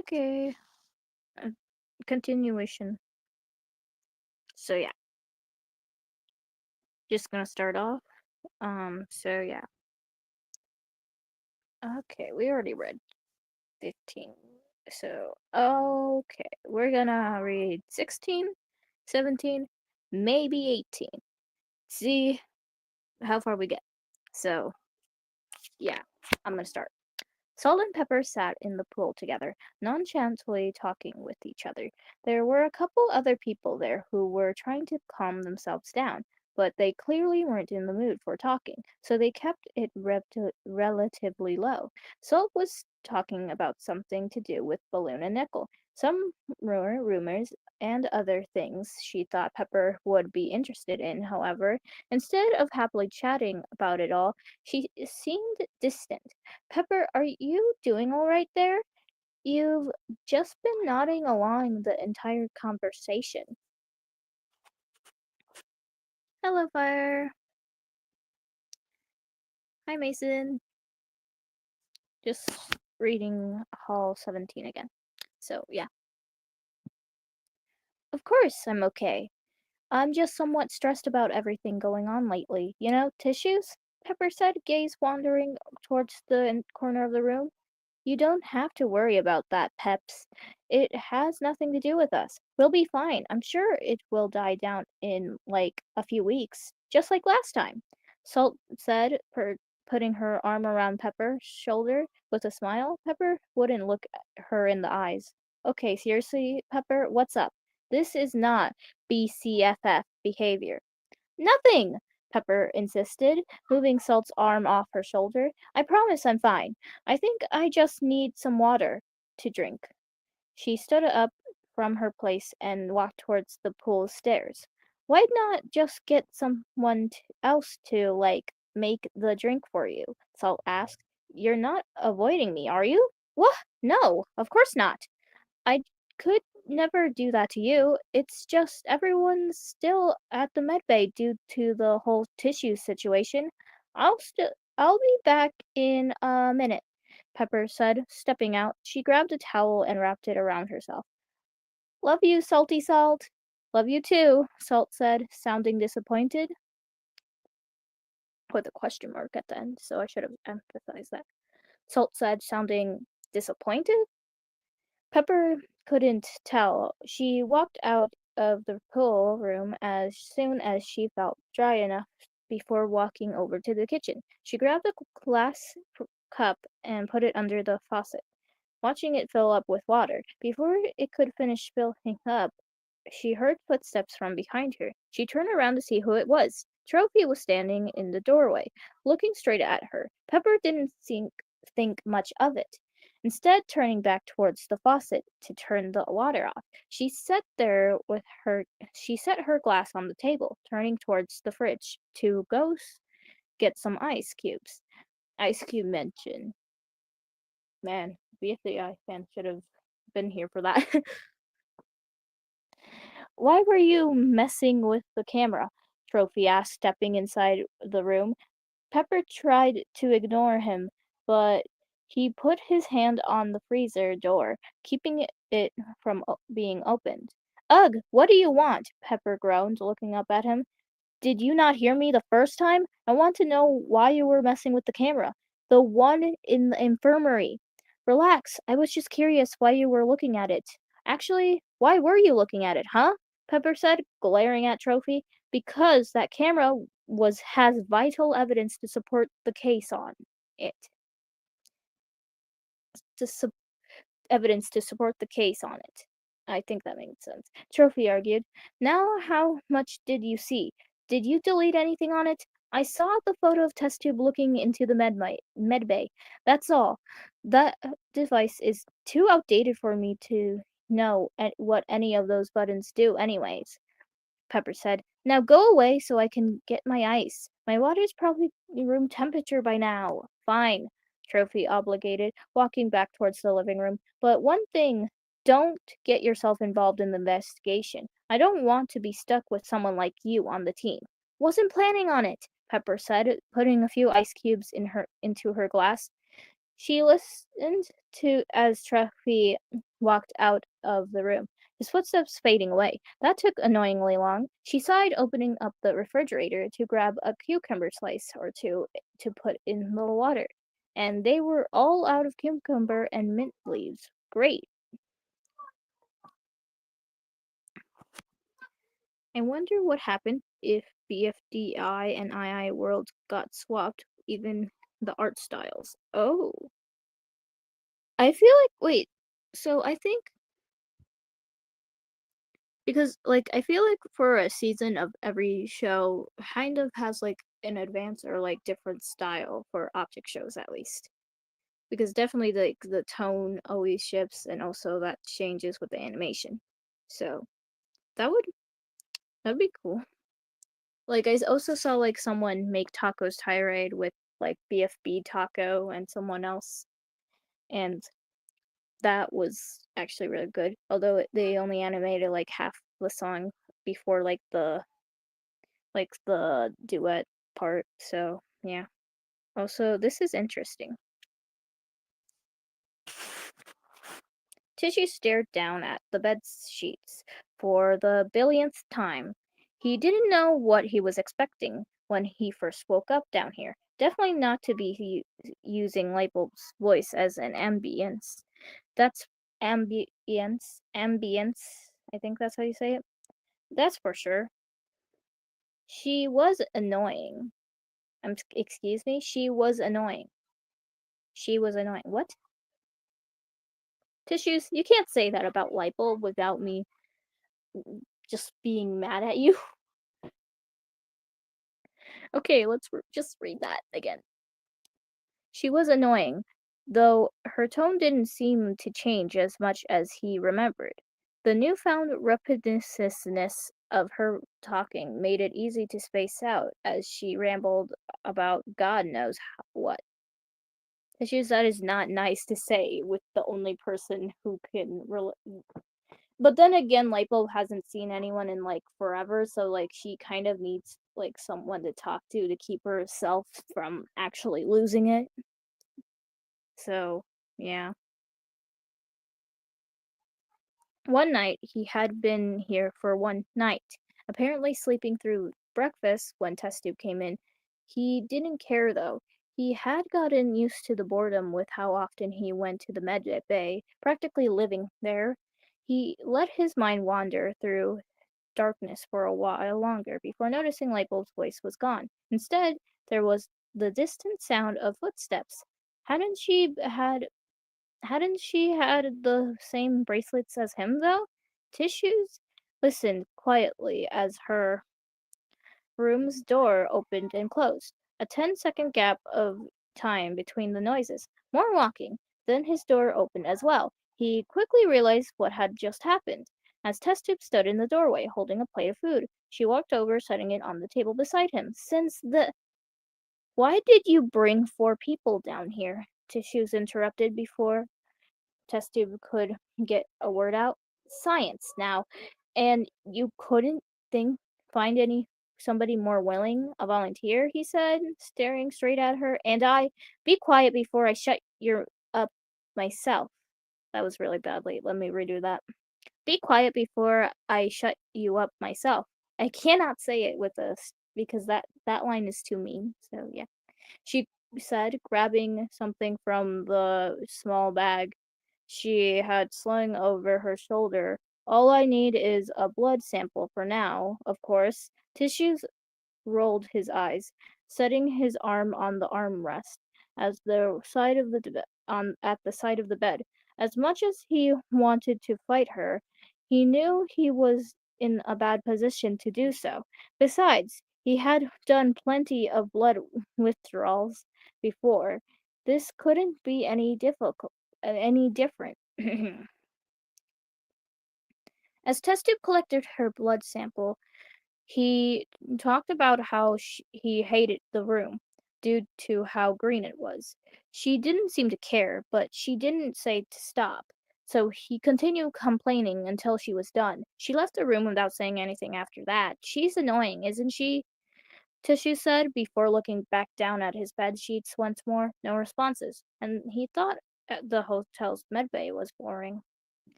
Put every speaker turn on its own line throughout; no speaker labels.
Okay. Continuation. So yeah, just gonna start off. So yeah. Okay, we already read 15. So, okay, we're gonna read 16, 17, maybe 18. See how far we get. So, yeah, I'm gonna start. Salt and Pepper sat in the pool together, nonchalantly talking with each other. There were a couple other people there who were trying to calm themselves down, but they clearly weren't in the mood for talking, so they kept it relatively low. Salt was talking about something to do with Balloon and Nickel, some rumors, and other things she thought Pepper would be interested in. However, instead of happily chatting about it all, she seemed distant. Pepper, are you doing all right there? You've just been nodding along the entire conversation. Hello, Fire. Hi, Mason. Just reading Hall 17 again. So, yeah. Of course, I'm okay. I'm just somewhat stressed about everything going on lately. You know, tissues? Pepper said, gaze wandering towards the corner of the room. You don't have to worry about that, Peps. It has nothing to do with us. We'll be fine. I'm sure it will die down in, like, a few weeks, just like last time. Salt said, putting her arm around Pepper's shoulder with a smile. Pepper wouldn't look her in the eyes. Okay, seriously, Pepper, what's up? This is not BCFF behavior. Nothing, Pepper insisted, moving Salt's arm off her shoulder. I promise I'm fine. I think I just need some water to drink. She stood up from her place and walked towards the pool stairs. Why not just get someone else to, like, make the drink for you? Salt asked. You're not avoiding me, are you? What? No, of course not. I could never do that to you. It's just everyone's still at the med bay due to the whole tissue situation. I'll be back in a minute, Pepper said, stepping out. She grabbed a towel and wrapped it around herself. Love you, Salty Salt. Love you too, Salt said, sounding disappointed. With a question mark at the end, so I should have emphasized that. Salt said, sounding disappointed? Pepper couldn't tell. She walked out of the pool room as soon as she felt dry enough before walking over to the kitchen. She grabbed a glass cup and put it under the faucet, watching it fill up with water. Before it could finish filling up, she heard footsteps from behind her. She turned around to see who it was. Trophy was standing in the doorway, looking straight at her. Pepper didn't think much of it. Instead, turning back towards the faucet to turn the water off, she set her glass on the table, turning towards the fridge to go get some ice cubes. Ice Cube mentioned. Man, BFAI fan should have been here for that. Why were you messing with the camera? Trophy asked, stepping inside the room. Pepper tried to ignore him, but he put his hand on the freezer door, keeping it from being opened. Ugh, what do you want? Pepper groaned, looking up at him. Did you not hear me the first time? I want to know why you were messing with the camera. The one in the infirmary. Relax, I was just curious why you were looking at it. Actually, why were you looking at it, huh? Pepper said, glaring at Trophy. Because that camera has vital evidence to support the case on it. To su- Evidence to support the case on it. I think that makes sense. Trophy argued. Now, how much did you see? Did you delete anything on it? I saw the photo of test tube looking into the med bay. That's all. That device is too outdated for me to know what any of those buttons do, anyways. Pepper said. Now go away so I can get my ice. My water's probably room temperature by now. Fine, Trophy obligated, walking back towards the living room. But one thing, don't get yourself involved in the investigation. I don't want to be stuck with someone like you on the team. Wasn't planning on it, Pepper said, putting a few ice cubes into her glass. She listened to as Trophy walked out of the room, his footsteps fading away. That took annoyingly long. She sighed, opening up the refrigerator to grab a cucumber slice or two to put in the water. And they were all out of cucumber and mint leaves. Great. I wonder what happened if BFDI and II worlds got swapped, even the art styles. Oh. I feel like, wait, so I think, because, like, I feel like for a season of every show kind of has, like, an advance or, like, different style for optic shows, at least. Because definitely, the tone always shifts, and also that changes with the animation. So, that would, that'd be cool. Like, I also saw, like, someone make Taco's Tirade with, like, BFB Taco and someone else, and that was actually really good. Although they only animated, like, half the song before, like, the duet part, so, yeah. Also, this is interesting. Tishy stared down at the bed sheets for the billionth time. He didn't know what he was expecting when he first woke up down here. Definitely not to be using Lightbulb's voice as an ambience. That's ambience. I think that's how you say it. That's for sure. She was annoying. Excuse me? She was annoying. She was annoying. What? Tissues, you can't say that about Lightbulb without me just being mad at you. Okay, let's just read that again. She was annoying, though her tone didn't seem to change as much as he remembered. The newfound rapidness of her talking made it easy to space out as she rambled about God knows what. Issues that is not nice to say with the only person who can but then again, Lightbulb hasn't seen anyone in like forever, so like she kind of needs like someone to talk to keep herself from actually losing it. So, yeah. One night he had been here for one night, apparently sleeping through breakfast when test tube came in. He didn't care though. He had gotten used to the boredom with how often he went to the med bay, practically living there. He let his mind wander through darkness for a while longer before noticing Lightbulb's voice was gone. Instead, there was the distant sound of footsteps. Hadn't she had hadn't she had the same bracelets as him though? Tissues listened quietly as her room's door opened and closed. A 10-second gap of time between the noises. More walking. Then his door opened as well. He quickly realized what had just happened. As Test Tube stood in the doorway, holding a plate of food, she walked over, setting it on the table beside him. Why did you bring 4 people down here? Tissues interrupted before Test Tube could get a word out. Science now. And you couldn't find somebody more willing, a volunteer, he said, staring straight at her. And be quiet before I shut you up myself. That was really badly. Let me redo that. Be quiet before I shut you up myself. I cannot say it with us because that line is too mean. So yeah. She said, grabbing something from the small bag she had slung over her shoulder. All I need is a blood sample for now, of course. Tissues rolled his eyes, setting his arm on the armrest at the side of the bed. As much as he wanted to fight her, he knew he was in a bad position to do so. Besides, he had done plenty of blood withdrawals before. This couldn't be any different. As Test Tube collected her blood sample, he talked about how he hated the room due to how green it was. She didn't seem to care, but she didn't say to stop. So he continued complaining until she was done. She left the room without saying anything after that. She's annoying, isn't she? Tissue said before looking back down at his bed sheets once more. No responses, and he thought the hotel's medbay was boring.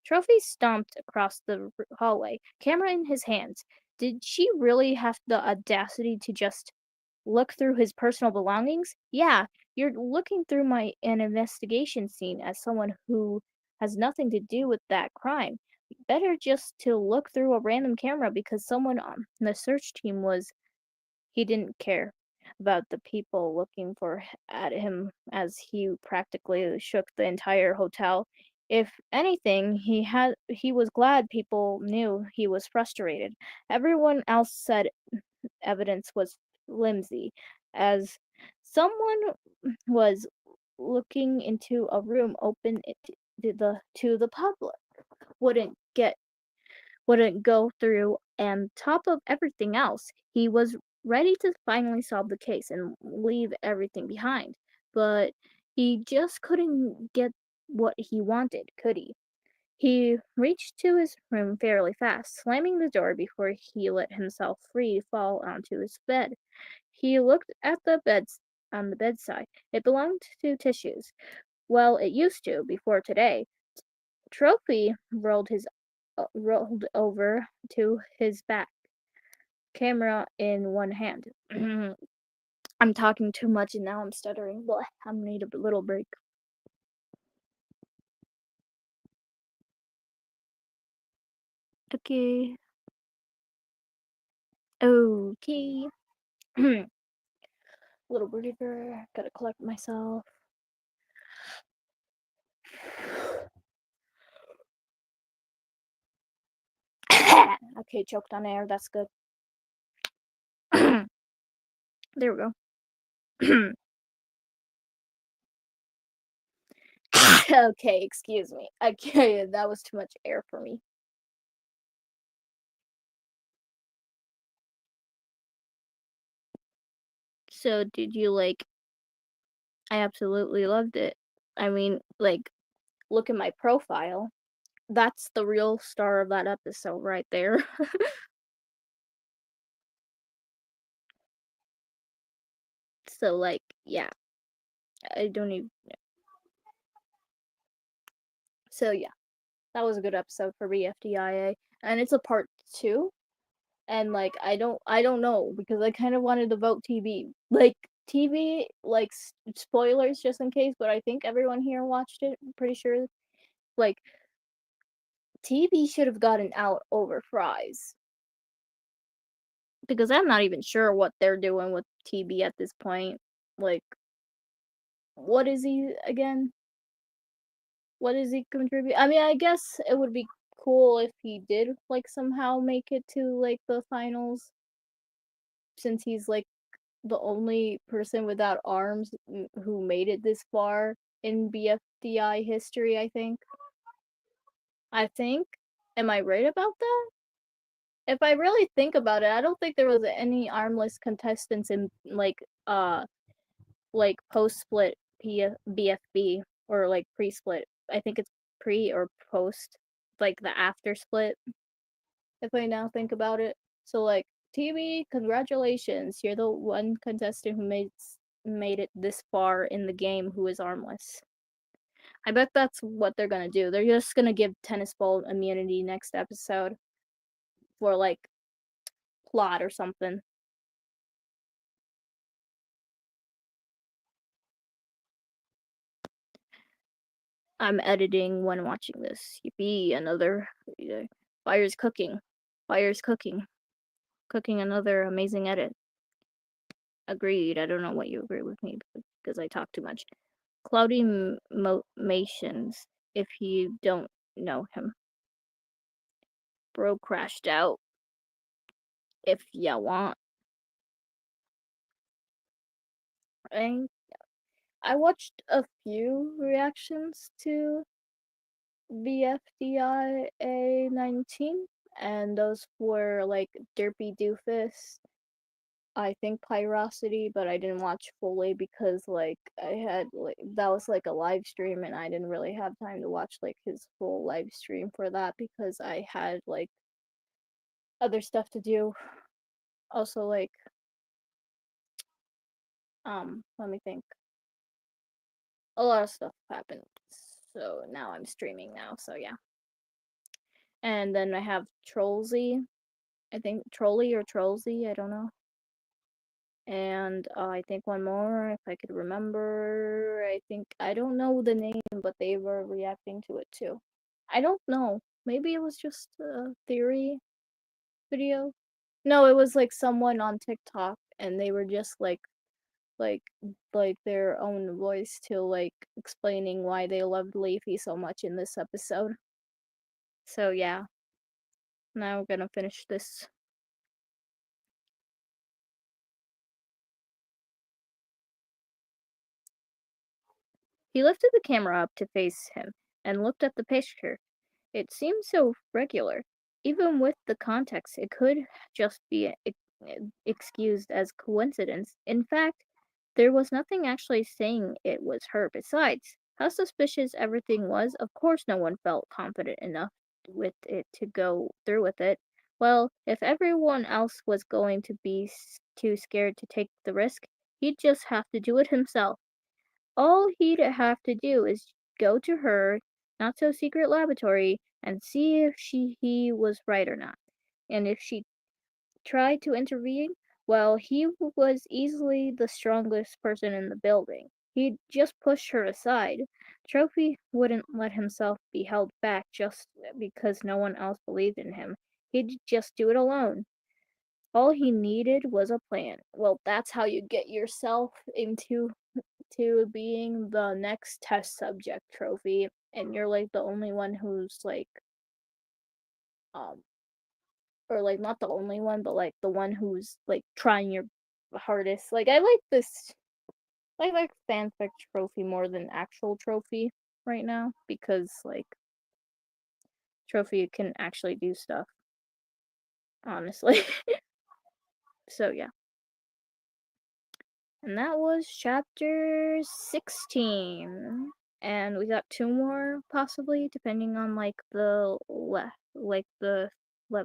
Trophy stomped across the hallway, camera in his hands. Did she really have the audacity to just look through his personal belongings? Yeah, you're looking through an investigation scene as someone who has nothing to do with that crime. Better just to look through a random camera because someone on the search team was he didn't care about the people looking at him as he practically shook the entire hotel. If anything, he was glad people knew he was frustrated. Everyone else said evidence was flimsy, as someone was looking into a room open to the public. Wouldn't get wouldn't go through, and top of everything else, he was ready to finally solve the case and leave everything behind. But he just couldn't get what he wanted, could he? He reached to his room fairly fast, slamming the door before he let himself free fall onto his bed. He looked at the beds on the bedside. It belonged to Tissues. Well, it used to before today. Trophy rolled over to his back, camera in one hand. I'm talking too much and now I'm stuttering. Well, I need a little break. Okay. Okay. Little breather. Gotta collect myself. Okay, choked on air. That's good. There we go. Okay, excuse me. Okay, that was too much air for me. So, did you like? I absolutely loved it. I mean, like, look at my profile. That's the real star of that episode right there. So, like, yeah, I don't even. So, yeah, that was a good episode for BFDIA, and it's a part two. And like, I don't know because I kind of wanted to vote TV. Like TV, like spoilers just in case, but I think everyone here watched it. I'm pretty sure. Like TV should have gotten out over Fries because I'm not even sure what they're doing with TB at this point. Like, what is he again? What does he contribute? I mean, I guess it would be cool if he did like somehow make it to like the finals, since he's like the only person without arms who made it this far in BFDI history. I think. I think. Am I right about that? If I really think about it, I don't think there was any armless contestants in like post split BFB or like pre split. I think it's pre or post, like the after split. If I now think about it, so like TV, congratulations, you're the one contestant who made it this far in the game who is armless. I bet that's what they're gonna do. They're just gonna give tennis ball immunity next episode for like plot or something. I'm editing when watching this. Yippee, another fire's cooking. Fire's cooking. Cooking another amazing edit. Agreed. I don't know what you agree with me because I talk too much. Cloudy Mations, if you don't know him. Bro crashed out. If ya want. And I watched a few reactions to BFDIA 19, and those were like Derpy Doofus, I think Pyrosity, but I didn't watch fully because like I had like that was like a live stream and I didn't really have time to watch like his full live stream for that because I had like other stuff to do. Also like let me think. A lot of stuff happened. So now I'm streaming now, so yeah. And then I have Trollsy. I think Trolly or Trollsy, I don't know. And I think one more, if I could remember. I don't know the name, but they were reacting to it too. I don't know. Maybe it was just a theory video. No, it was like someone on TikTok, and they were just like like their own voice to like explaining why they loved Leafy so much in this episode. So yeah, now we're gonna finish this. He lifted the camera up to face him and looked at the picture. It seemed so regular. Even with the context, it could just be excused as coincidence. In fact, there was nothing actually saying it was her. Besides, how suspicious everything was, of course no one felt confident enough with it to go through with it. Well, if everyone else was going to be too scared to take the risk, he'd just have to do it himself. All he'd have to do is go to her not so secret laboratory and see if he was right or not. And if she tried to intervene, well, he was easily the strongest person in the building. He'd just push her aside. Trophy wouldn't let himself be held back just because no one else believed in him. He'd just do it alone. All he needed was a plan. Well, that's how you get yourself into to being the next test subject trophy, and you're like the only one who's like um or like not the only one, but like the one who's like trying your hardest. Like I like fanfic trophy more than actual trophy right now because like trophy can actually do stuff, honestly. So yeah. And that was chapter 16. And we got two more possibly depending on like the left like the the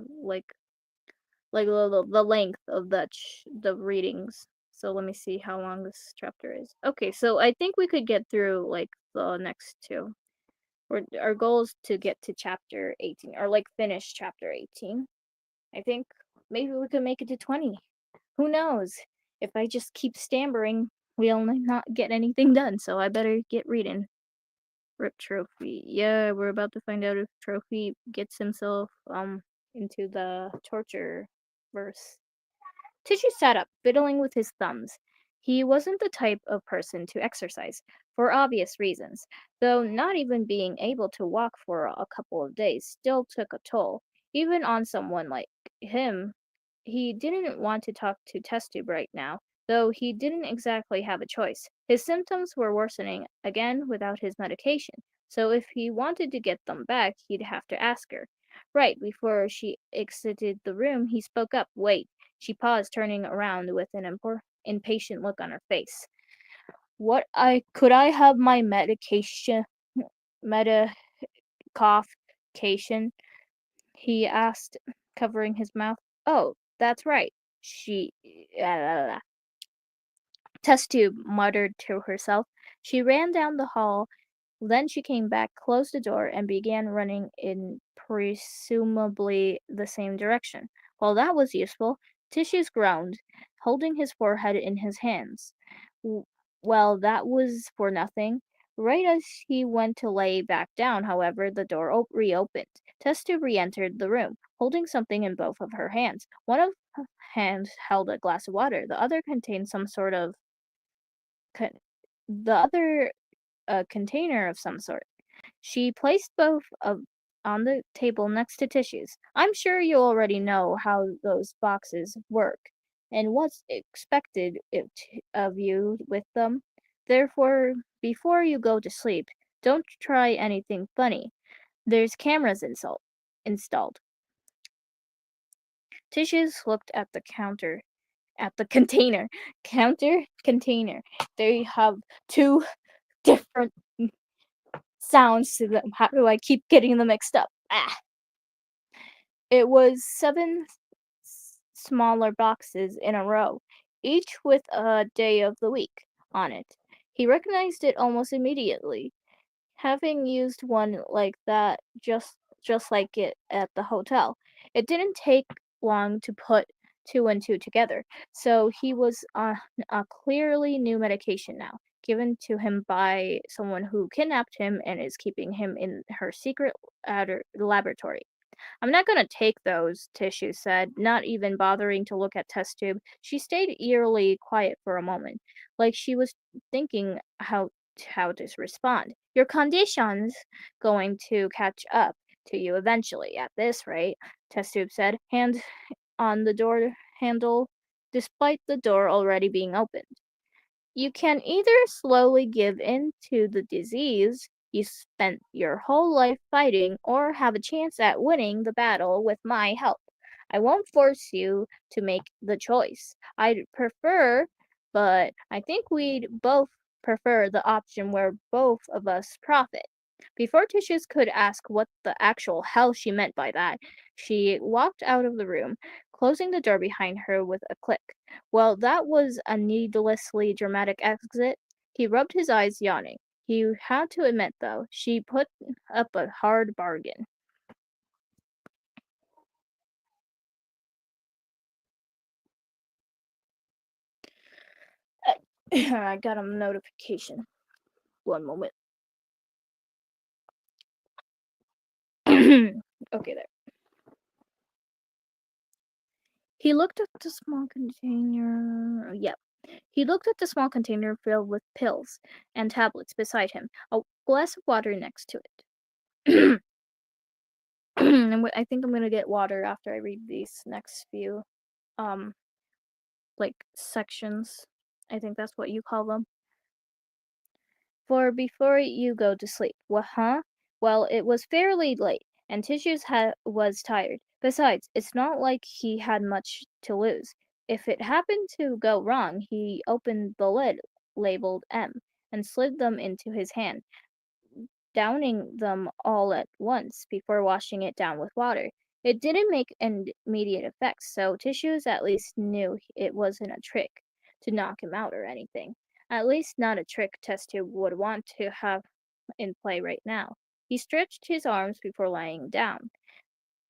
length of the readings. So let me see how long this chapter is. Okay, so I think we could get through like the next two. Our goal is to get to chapter 18 or like finish chapter 18. I think maybe we could make it to 20. Who knows? If I just keep stammering, we'll not get anything done, so I better get reading. Rip Trophy. Yeah, we're about to find out if Trophy gets himself into the torture verse. Tissue sat up, fiddling with his thumbs. He wasn't the type of person to exercise, for obvious reasons, though not even being able to walk for a couple of days still took a toll, even on someone like him. He didn't want to talk to Test Tube right now, though he didn't exactly have a choice. His symptoms were worsening again without his medication, so if he wanted to get them back, he'd have to ask her. Right before she exited the room, he spoke up. Wait. She paused, turning around with an impatient look on her face. What I could I have my medication? He asked, covering his mouth. Oh, that's right. She Test tube muttered to herself. She ran down the hall. Then she came back, closed the door, and began running in presumably the same direction. Well, that was useful. Tissues groaned, holding his forehead in his hands. Well, that was for nothing. Right as he went to lay back down, however, the door reopened. Testa re-entered the room, holding something in both of her hands. One of her hands held a glass of water. The other contained some sort of con- the other a container of some sort. She placed both of on the table next to tissues. I'm sure you already know how those boxes work and what's expected of you with them. Therefore, before you go to sleep, don't try anything funny. There's cameras installed. Tissues looked at the counter, at the container. Counter, container. They have two different sounds to them. How do I keep getting them mixed up? Ah. It was seven smaller boxes in a row, each with a day of the week on it. He recognized it almost immediately, having used one like that just just like it at the hotel. It didn't take long to put two and two together, so he was on a clearly new medication now, given to him by someone who kidnapped him and is keeping him in her secret laboratory. I'm not gonna take those, Tissue said, not even bothering to look at test tube. She stayed eerily quiet for a moment, like she was thinking how to respond. Your condition's going to catch up to you eventually, at this rate, test tube said, hand on the door handle, despite the door already being opened. You can either slowly give in to the disease you spent your whole life fighting or have a chance at winning the battle with my help. I won't force you to make the choice. I'd prefer, but I think we'd both prefer the option where both of us profit. Before Tissues could ask what the actual hell she meant by that, she walked out of the room, closing the door behind her with a click. Well, that was a needlessly dramatic exit. He rubbed his eyes, yawning. He had to admit, though, she put up a hard bargain. I got a notification. One moment. Okay, there. He looked at the small container. Yep. He looked at the small container filled with pills and tablets beside him, a glass of water next to it. I think I'm gonna get water after I read these next few, um, like sections. I think that's what you call them. For before you go to sleep. What, huh? Well, it was fairly late, and Tissues was tired. Besides, it's not like he had much to lose. If it happened to go wrong, he opened the lid labeled M and slid them into his hand, downing them all at once before washing it down with water. It didn't make an immediate effect, so Tissues at least knew it wasn't a trick to knock him out or anything. At least not a trick Test Tube would want to have in play right now. He stretched his arms before lying down,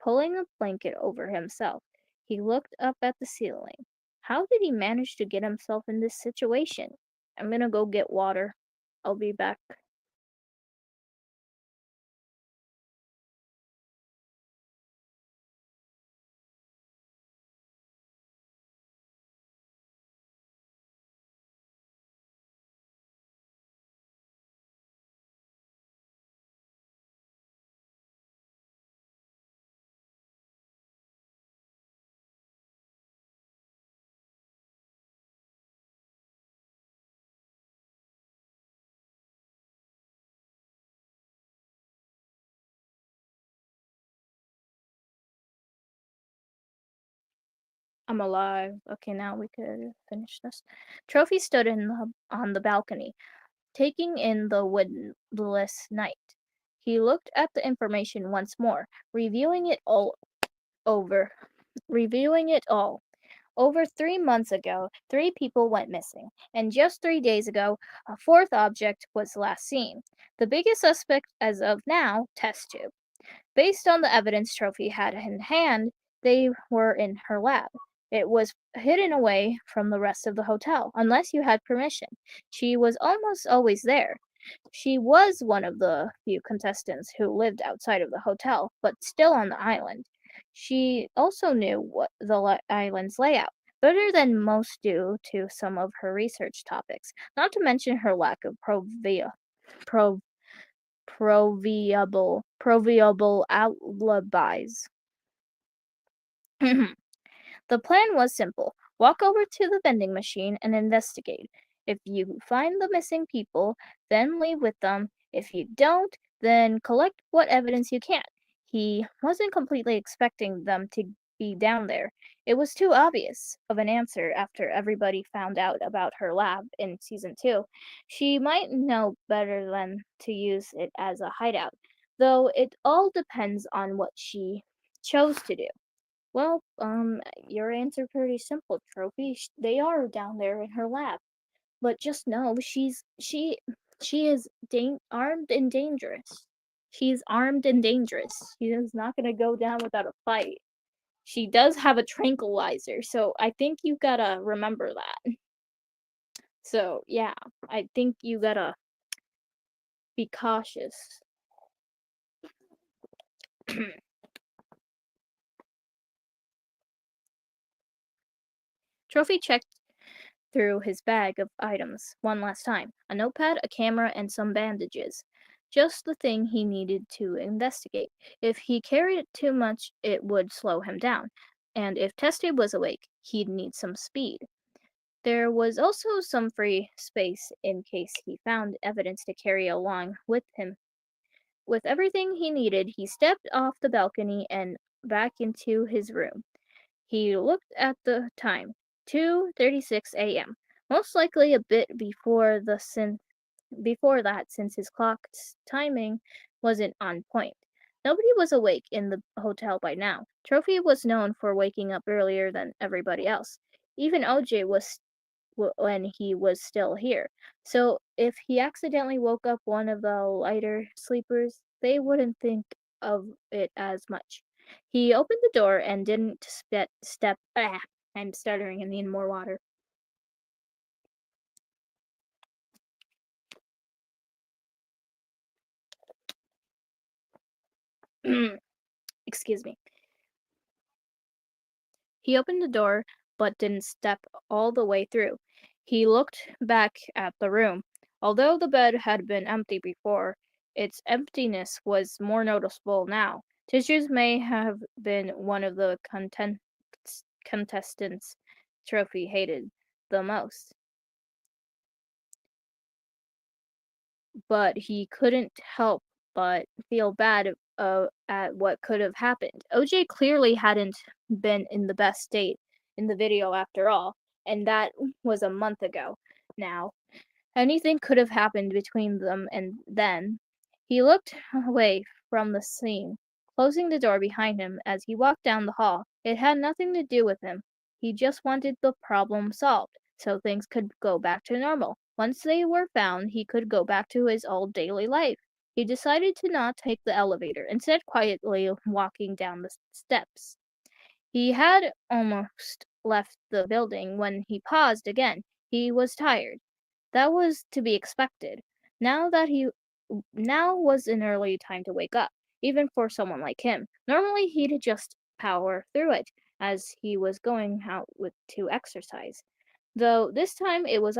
pulling a blanket over himself. He looked up at the ceiling. How did he manage to get himself in this situation? I'm gonna go get water. I'll be back. I'm alive. Okay, now we could finish this. Trophy stood on the balcony, taking in the windless night. He looked at the information once more, reviewing it all over. Reviewing it all. Over 3 months ago, three people went missing, and just 3 days ago, a fourth object was last seen. The biggest suspect as of now, test tube. Based on the evidence Trophy had in hand, they were in her lab. It was hidden away from the rest of the hotel, unless you had permission. She was almost always there. She was one of the few contestants who lived outside of the hotel, but still on the island. She also knew what the island's layout, better than most due to some of her research topics, not to mention her lack of prov- proviable alibis. The plan was simple: walk over to the vending machine and investigate. If you find the missing people, then leave with them. If you don't, then collect what evidence you can. He wasn't completely expecting them to be down there. It was too obvious of an answer after everybody found out about her lab in season 2. She might know better than to use it as a hideout, though it all depends on what she chose to do. Well, your answer pretty simple, Trophy. They are down there in her lab, but just know she is armed and dangerous. She's armed and dangerous. She is not gonna go down without a fight. She does have a tranquilizer, so I think you gotta remember that. So, yeah, I think you gotta be cautious. Trophy checked through his bag of items one last time: a notepad, a camera, and some bandages. Just the thing he needed to investigate. If he carried too much, it would slow him down, and if Testy was awake, he'd need some speed. There was also some free space in case he found evidence to carry along with him. With everything he needed, he stepped off the balcony and back into his room. He looked at the time, 2:36 a.m. Most likely a bit before that, since his clock's timing wasn't on point. Nobody was awake in the hotel by now. Trophy was known for waking up earlier than everybody else. Even OJ was when he was still here. So if he accidentally woke up one of the lighter sleepers, they wouldn't think of it as much. He opened the door and didn't step. I'm stuttering and need more water. Excuse me. He opened the door, but didn't step all the way through. He looked back at the room. Although the bed had been empty before, its emptiness was more noticeable now. Tissues may have been one of the contestants Trophy hated the most, but he couldn't help but feel bad at what could have happened. OJ clearly hadn't been in the best state in the video after all, and that was a month ago. Now, anything could have happened between them and then. He looked away from the scene, closing the door behind him as he walked down the hall. It had nothing to do with him. He just wanted the problem solved, so things could go back to normal. Once they were found, he could go back to his old daily life. He decided to not take the elevator, instead quietly walking down the steps. He had almost left the building when he paused again. He was tired. That was to be expected. Now was an early time to wake up, even for someone like him. Normally he'd just power through it, as he was going out to exercise. Though this time it was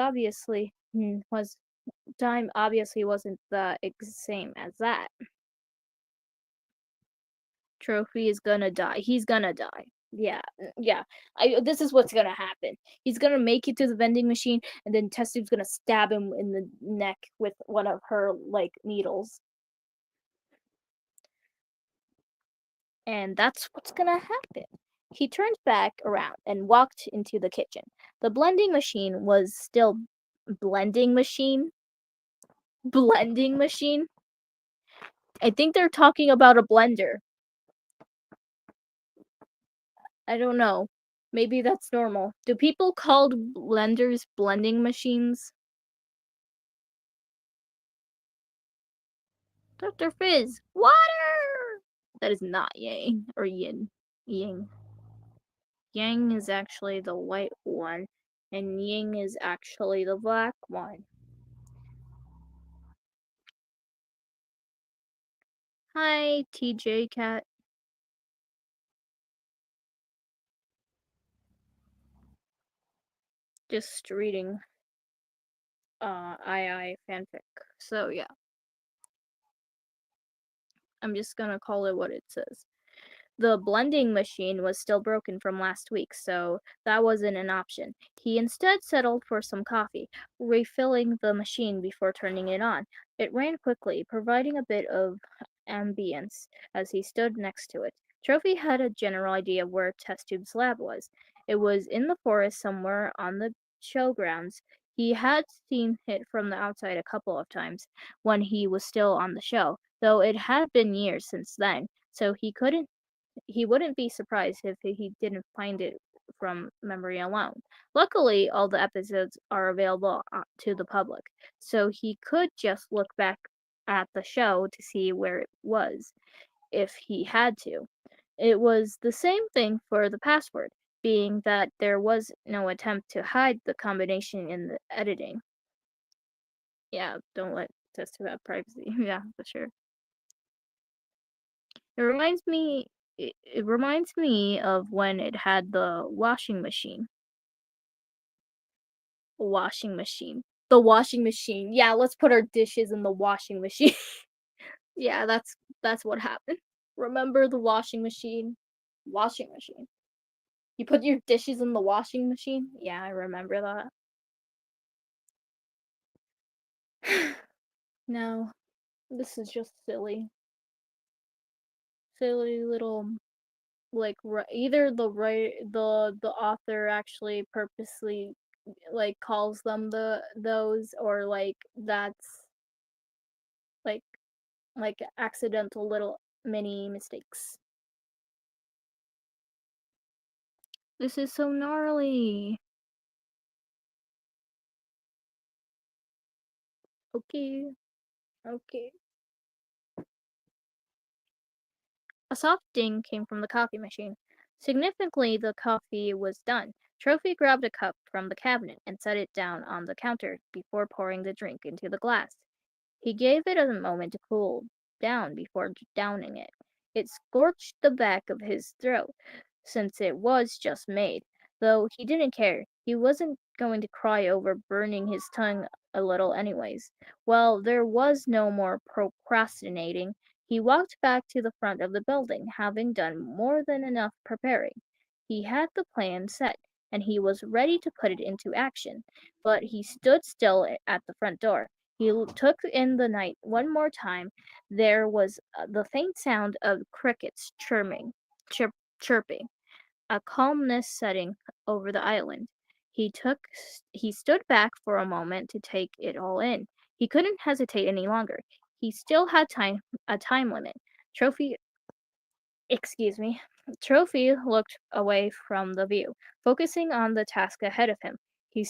time obviously wasn't the same as that. Trophy is gonna die. He's gonna die. Yeah, yeah. This is what's gonna happen. He's gonna make it to the vending machine, and then Test Tube's gonna stab him in the neck with one of her like needles, and that's what's gonna happen. He turned back around and walked into the kitchen. The blending machine was still blending machine. Blending machine. I think they're talking about a blender. I don't know. Maybe that's normal. Do people call blenders blending machines? Dr. Fizz, water! That is not Yang or Yin. Ying. Yang is actually the white one, and Ying is actually the black one. Hi, TJ Cat. Just reading II fanfic. So yeah, I'm just gonna call it what it says. The blending machine was still broken from last week, so that wasn't an option. He instead settled for some coffee, refilling the machine before turning it on. It ran quickly, providing a bit of ambience as he stood next to it. Trophy had a general idea of where Test Tube's lab was. It was in the forest somewhere on the showgrounds. He had seen it from the outside a couple of times when he was still on the show, though it had been years since then, so he wouldn't be surprised if he didn't find it from memory alone. Luckily, all the episodes are available to the public, so he could just look back at the show to see where it was, if he had to. It was the same thing for the password, being that there was no attempt to hide the combination in the editing. Yeah, don't let test about privacy. Yeah, for sure. It reminds me it reminds me of when it had the washing machine. Washing machine. The washing machine. Yeah, let's put our dishes in the washing machine. Yeah, that's what happened. Remember the washing machine? Washing machine. You put your dishes in the washing machine? Yeah, I remember that. No, this is just silly. Silly little like either the author actually purposely like calls them those, or like that's like accidental little mini mistakes. This is so gnarly. Okay, okay. A soft ding came from the coffee machine. Significantly, the coffee was done. Trophy grabbed a cup from the cabinet and set it down on the counter before pouring the drink into the glass. He gave it a moment to cool down before downing it. It scorched the back of his throat, since it was just made, though he didn't care. He wasn't going to cry over burning his tongue a little anyways. Well, there was no more procrastinating. He walked back to the front of the building, having done more than enough preparing. He had the plan set, and he was ready to put it into action, but he stood still at the front door. He took in the night one more time. There was the faint sound of crickets chirping, a calmness setting over the island. He stood back for a moment to take it all in. He couldn't hesitate any longer. He still had a time limit. Trophy Excuse me. Trophy looked away from the view, focusing on the task ahead of him. He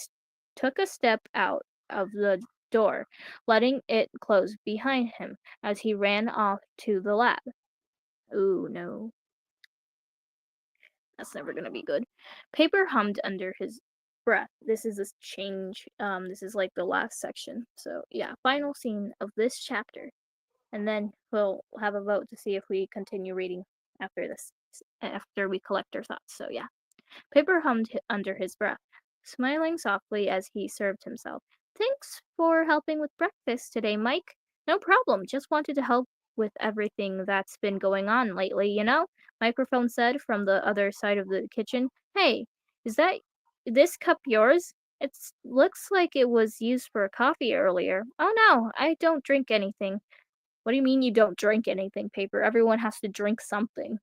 took a step out of the door, letting it close behind him as he ran off to the lab. Ooh, no. That's never gonna be good. Paper hummed under his breath. This is a change. This is like the last section. So, yeah, final scene of this chapter. And then we'll have a vote to see if we continue reading after this, after we collect our thoughts. So, yeah. Paper hummed under his breath, smiling softly as he served himself. Thanks for helping with breakfast today, Mike. No problem. Just wanted to help with everything that's been going on lately, you know? Microphone said from the other side of the kitchen. Hey, is this cup yours? It looks like it was used for coffee earlier. Oh no, I don't drink anything. What do you mean you don't drink anything, Paper? Everyone has to drink something.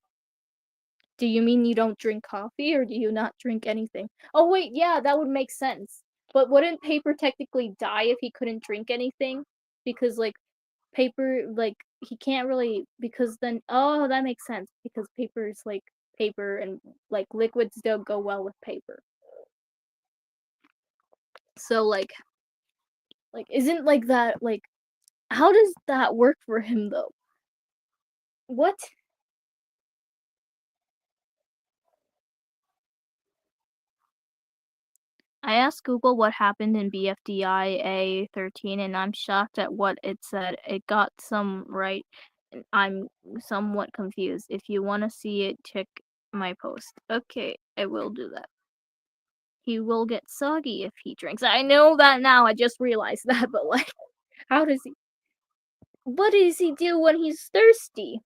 Do you mean you don't drink coffee, or do you not drink anything? Oh, wait, yeah, that would make sense. But wouldn't Paper technically die if he couldn't drink anything? Because, like, Paper, like, he can't really, because then, oh, that makes sense. Because paper is, like, paper, and, like, liquids don't go well with paper. So, isn't, like, that, like, how does that work for him, though? What? I asked Google what happened in BFDIA 13, and I'm shocked at what it said. It got some right, and I'm somewhat confused. If you want to see it, check my post. Okay, I will do that. He will get soggy if he drinks. I know that now, I just realized that, but like, how does he. What does he do when he's thirsty?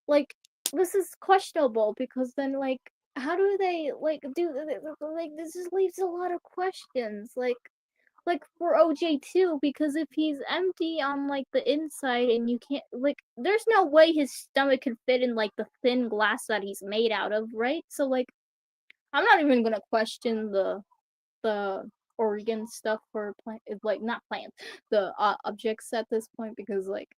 Like, this is questionable because then, like, how do they, like, do. Like, this just leaves a lot of questions. Like for OJ too, because if he's empty on like the inside and you can't, like, there's no way his stomach could fit in like the thin glass that he's made out of, right? So like, I'm not even gonna question the organ stuff for plant, like not plants, the objects at this point, because like,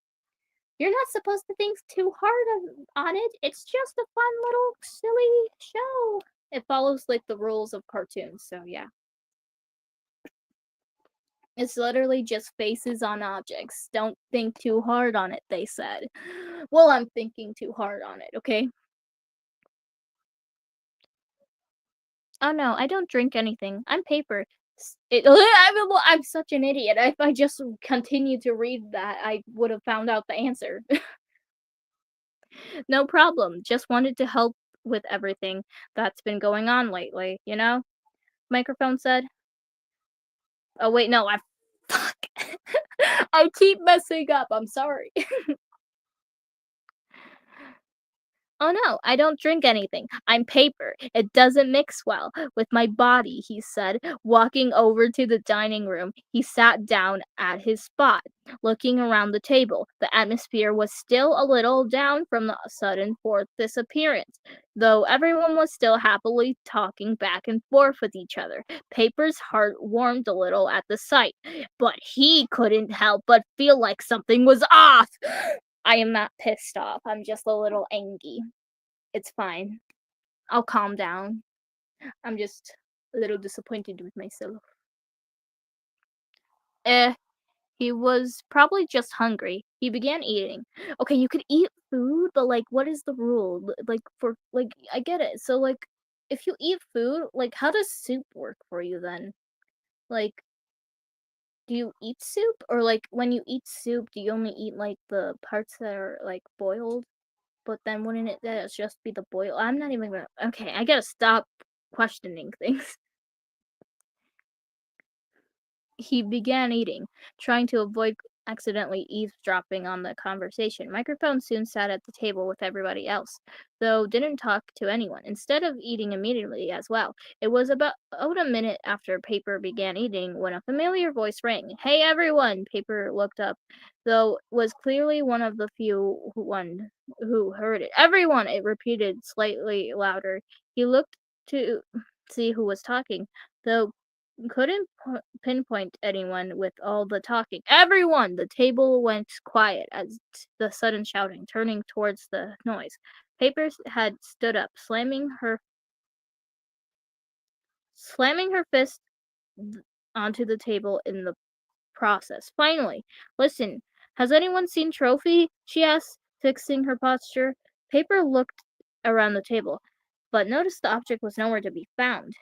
you're not supposed to think too hard on it. It's just a fun little silly show. It follows like the rules of cartoons, so yeah. It's literally just faces on objects. Don't think too hard on it, they said. Well, I'm thinking too hard on it, okay? Oh no, I don't drink anything. I'm paper. I'm such an idiot. If I just continued to read that, I would have found out the answer. No problem. Just wanted to help with everything that's been going on lately, you know? Microphone said. Oh wait, no, I fuck. I keep messing up. I'm sorry. "Oh no, I don't drink anything. I'm paper. It doesn't mix well with my body," he said. Walking over to the dining room, he sat down at his spot, looking around the table. The atmosphere was still a little down from the sudden fourth disappearance, though everyone was still happily talking back and forth with each other. Paper's heart warmed a little at the sight, but he couldn't help but feel like something was off. I am not pissed off. I'm just a little angry. It's fine. I'll calm down. I'm just a little disappointed with myself. Eh, he was probably just hungry. He began eating. Okay, you could eat food, but like, what is the rule? Like, for like, I get it. So, like, if you eat food, like, how does soup work for you then? Like, do you eat soup, or like, when you eat soup, do you only eat like the parts that are like boiled? But then wouldn't it that just be the boil? I'm not even gonna. Okay, I gotta stop questioning things. He began eating, trying to avoid accidentally eavesdropping on the conversation. Microphone soon sat at the table with everybody else, though didn't talk to anyone. Instead of eating immediately as well, it was about a minute after Paper began eating when a familiar voice rang. "Hey everyone!" Paper looked up, though was clearly one of the few who heard it. "Everyone!" it repeated slightly louder. He looked to see who was talking, though couldn't pinpoint anyone with all the talking. "Everyone!" The table went quiet as the sudden shouting, turning towards the noise. Papers had stood up, slamming her fist onto the table in the process. Finally, "Listen, has anyone seen Trophy?" she asked, fixing her posture. Paper looked around the table, but noticed the object was nowhere to be found.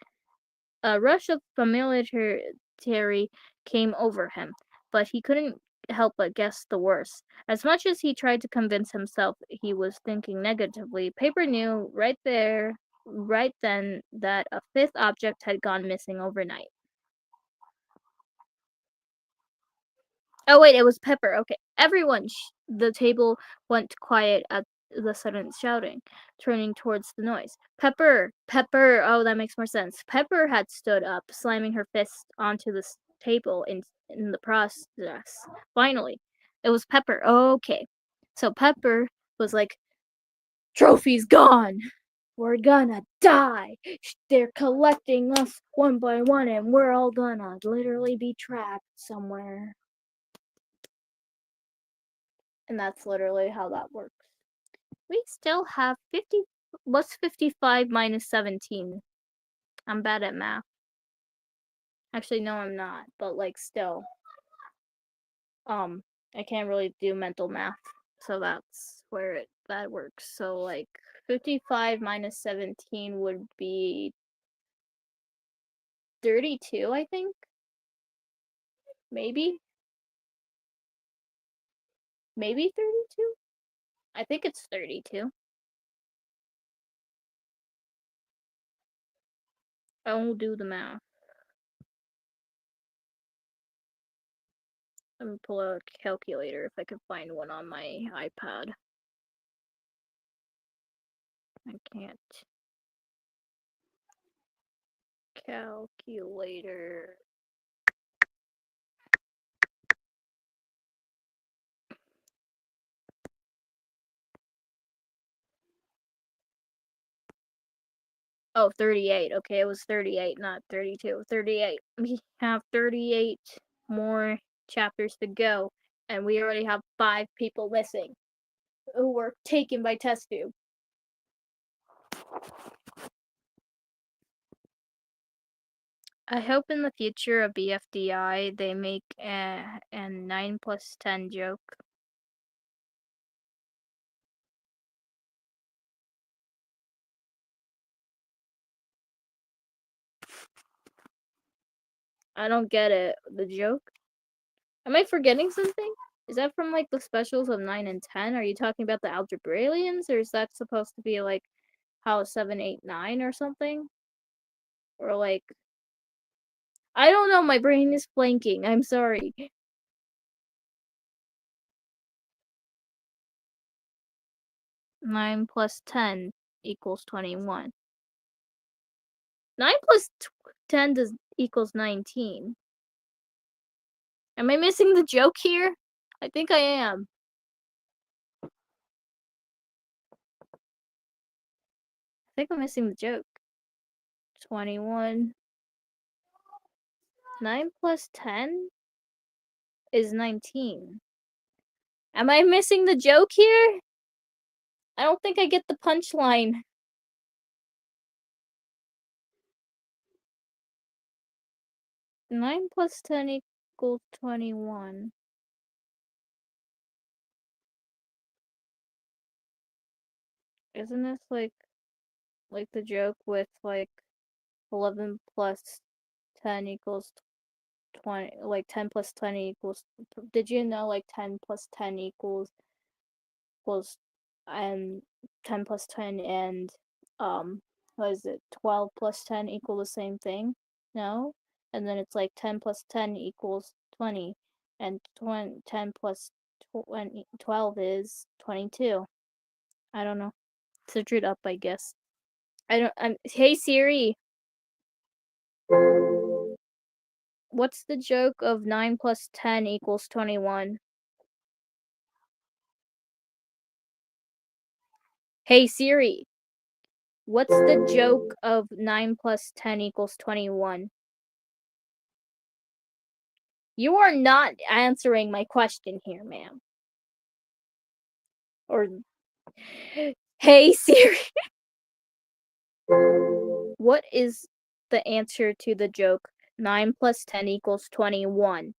A rush of familiarity came over him, but he couldn't help but guess the worst. As much as he tried to convince himself he was thinking negatively, Paper knew right then, that a fifth object had gone missing overnight. Oh wait, it was Pepper. Okay, everyone. The table went quiet at the sudden shouting, turning towards the noise. "Pepper, Pepper." Oh, that makes more sense. Pepper had stood up, slamming her fist onto the table in the process. Finally, it was Pepper. Okay, so Pepper was like, "Trophy's gone. We're gonna die. They're collecting us one by one, and we're all gonna literally be trapped somewhere." And that's literally how that works. We still have 50. What's 55 minus 17? I'm bad at math. Actually, no, I'm not. But like, still, I can't really do mental math, so that's where that works. So like, 55 minus 17 would be 32, I think. Maybe 32. I think it's 32. I won't do the math. Let me pull out a calculator if I can find one on my iPad. I can't. Calculator. Oh, 38. Okay, it was 38, not 32. 38. We have 38 more chapters to go, and we already have 5 people missing who were taken by test tube. I hope in the future of BFDI they make a 9 plus 10 joke. I don't get it. The joke? Am I forgetting something? Is that from like the specials of 9 and 10? Are you talking about the Algebrailians, or is that supposed to be like how 7, 8, 9 or something? Or like I don't know, my brain is blanking. I'm sorry. 9 plus 10 equals 21. 9 plus 10 equals 19. Am I missing the joke here? I think I am. I think I'm missing the joke. 21. 9 plus 10 is 19. Am I missing the joke here? I don't think I get the punchline. 9 plus 10 equals 21. Isn't this like the joke with like 11 plus 10 equals 20, like 10 plus 20 equals, did you know like 10 plus 10 equals and 10 plus 10 and what is it, 12 plus 10 equal the same thing? No? And then it's like 10 plus 10 equals 20 and 10 plus 20, 12 is 22. I don't know. Search it up, I guess. Hey Siri, what's the joke of 9 plus 10 equals 21? Hey Siri, what's the joke of 9 plus 10 equals 21? You are not answering my question here, ma'am. Or, hey Siri, what is the answer to the joke 9 plus 10 equals 21?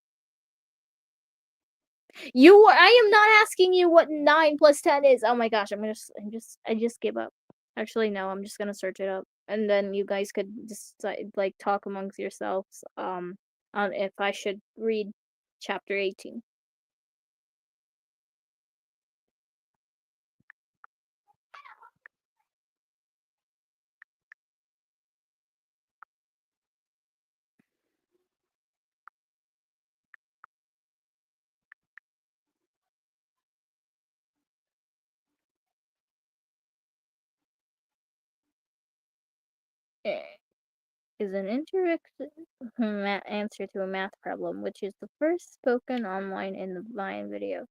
I am not asking you what 9 plus 10 is. Oh my gosh, I just give up. Actually, no, I'm just gonna search it up. And then you guys could just like talk amongst yourselves on if I should read chapter 18. Is an interactive answer to a math problem, which is the first spoken online in the Vine video.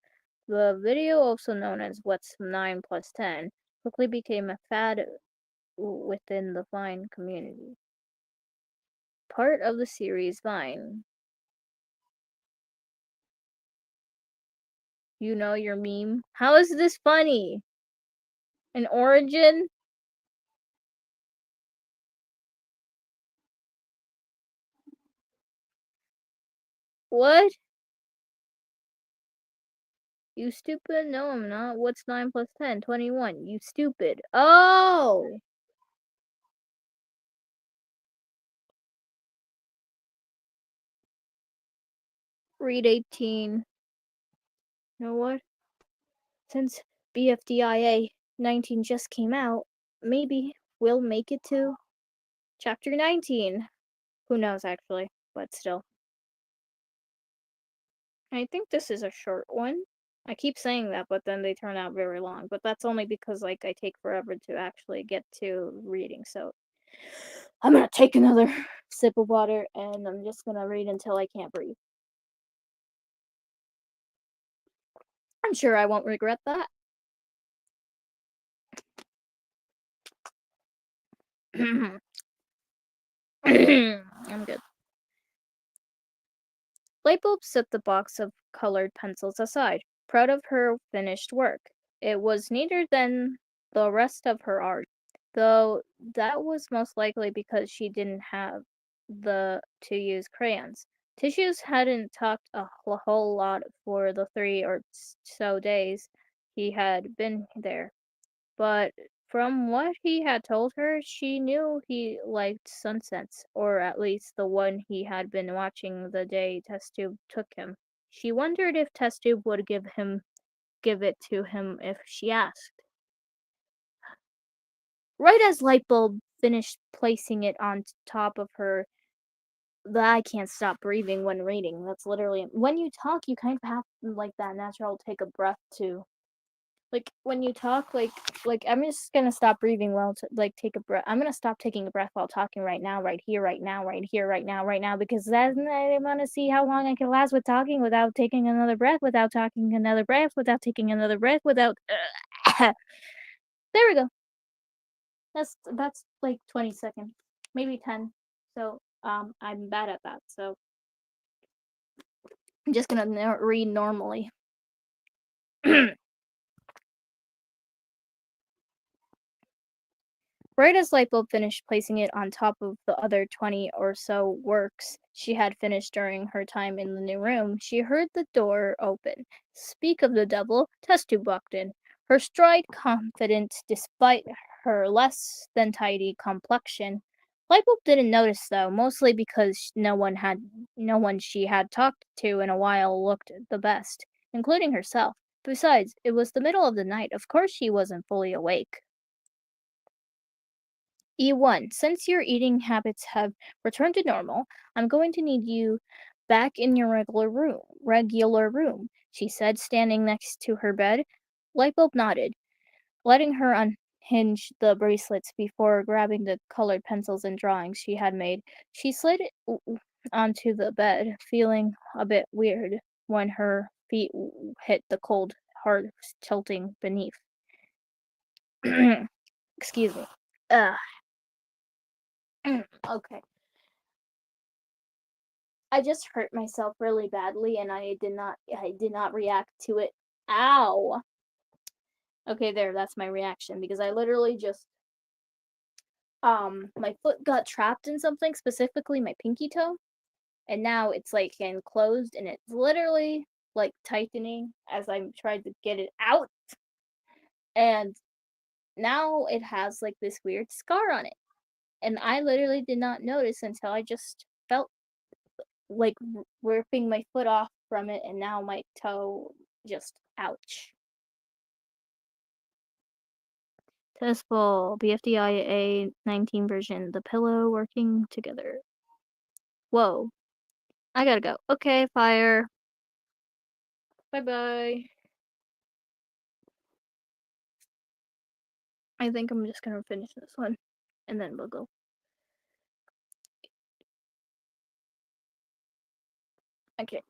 The video, also known as What's 9 plus 10, quickly became a fad within the Vine community. Part of the series Vine. You know your meme? How is this funny? An origin? What? You stupid? No, I'm not. What's 9 plus 10? 21. You stupid. Oh! Read 18. You know what? Since BFDIA 19 just came out, maybe we'll make it to chapter 19. Who knows, actually, but still. I think this is a short one. I keep saying that, but then they turn out very long. But that's only because, like, I take forever to actually get to reading. So I'm gonna take another sip of water, and I'm just gonna read until I can't breathe. I'm sure I won't regret that. I'm good. Lightbulb set the box of colored pencils aside, proud of her finished work. It was neater than the rest of her art, though that was most likely because she didn't have to use crayons. Tissues hadn't talked a whole lot for the 3 or so days he had been there, but from what he had told her, she knew he liked sunsets, or at least the one he had been watching the day Test Tube took him. She wondered if Test Tube would give it to him if she asked. Right as Lightbulb finished placing it on top of her, I can't stop breathing when reading. That's literally when you talk, you kind of have like that natural take a breath too. Like when you talk, like I'm just gonna stop breathing while like take a breath. I'm gonna stop taking a breath while talking right now, right here, right now, right here, right now, right now, because then I want to see how long I can last with talking without taking another breath, without talking another breath, without taking another breath, without. There we go. That's like 20 seconds, maybe 10. So I'm bad at that. So I'm just gonna read normally. Right as Lightbulb finished placing it on top of the other 20 or so works she had finished during her time in the new room, she heard the door open. Speak of the devil, Test Tube walked in, her stride confident despite her less than tidy complexion. Lightbulb didn't notice though, mostly because no one she had talked to in a while looked the best, including herself. Besides, it was the middle of the night. Of course she wasn't fully awake. E1, since your eating habits have returned to normal, I'm going to need you back in your regular room, she said, standing next to her bed. Lightbulb nodded, letting her unhinge the bracelets before grabbing the colored pencils and drawings she had made. She slid onto the bed, feeling a bit weird when her feet hit the cold, hard tilting beneath. Excuse me. Ugh. Okay. I just hurt myself really badly and I did not react to it. Ow. Okay, there, that's my reaction because I literally just my foot got trapped in something, specifically my pinky toe, and now it's like enclosed and it's literally like tightening as I'm trying to get it out, and now it has like this weird scar on it. And I literally did not notice until I just felt like ripping my foot off from it, and now my toe just ouch. Testball, BFDIA 19 version, the pillow working together. Whoa, I gotta go. Okay, fire. Bye bye. I think I'm just gonna finish this one and then we'll go. Okay.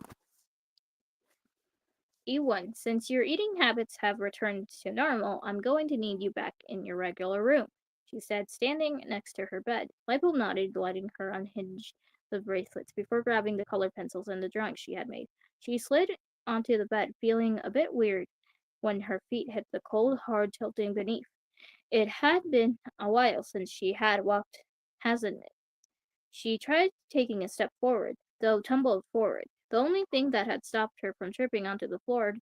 E1, since your eating habits have returned to normal, I'm going to need you back in your regular room, she said, standing next to her bed. Lightbulb nodded, letting her unhinge the bracelets before grabbing the colored pencils and the drawings she had made. She slid onto the bed, feeling a bit weird when her feet hit the cold, hard tilting beneath. It had been a while since she had walked, hasn't it? She tried taking a step forward, though tumbled forward. The only thing that had stopped her from tripping onto the floor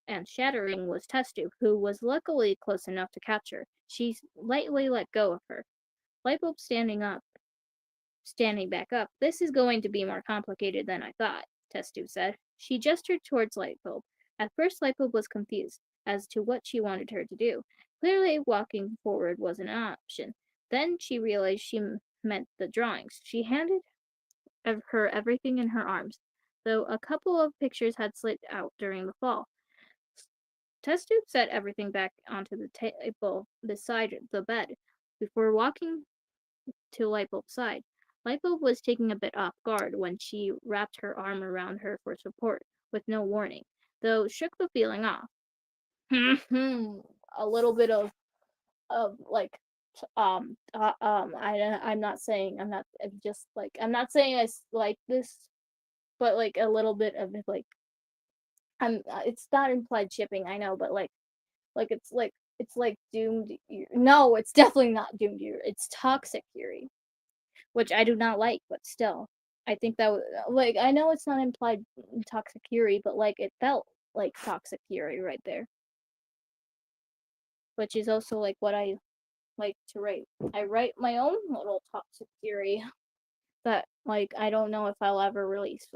and shattering was Testube, who was luckily close enough to catch her. She lightly let go of her. Lightbulb standing back up. This is going to be more complicated than I thought, Testube said. She gestured towards Lightbulb. At first, Lightbulb was confused as to what she wanted her to do. Clearly, walking forward wasn't an option. Then she realized she meant the drawings. She handed her everything in her arms, though a couple of pictures had slipped out during the fall. Test Tube set everything back onto the table beside the bed before walking to Lightbulb's side. Lightbulb was taken a bit off guard when she wrapped her arm around her for support, with no warning, though shook the feeling off. A little bit of like I'm not saying I'm just like I'm not saying I like this, but like a little bit of like it's not implied shipping, I know, but it's like doomed. No, it's definitely not doomed. It's toxic Yuri. which I do not like, but still. I think that, like, I know it's not implied toxic fury, but, like, it felt like toxic fury right there, which is also, like, what I like to write. I write my own little toxic fury that, like, I don't know if I'll ever release.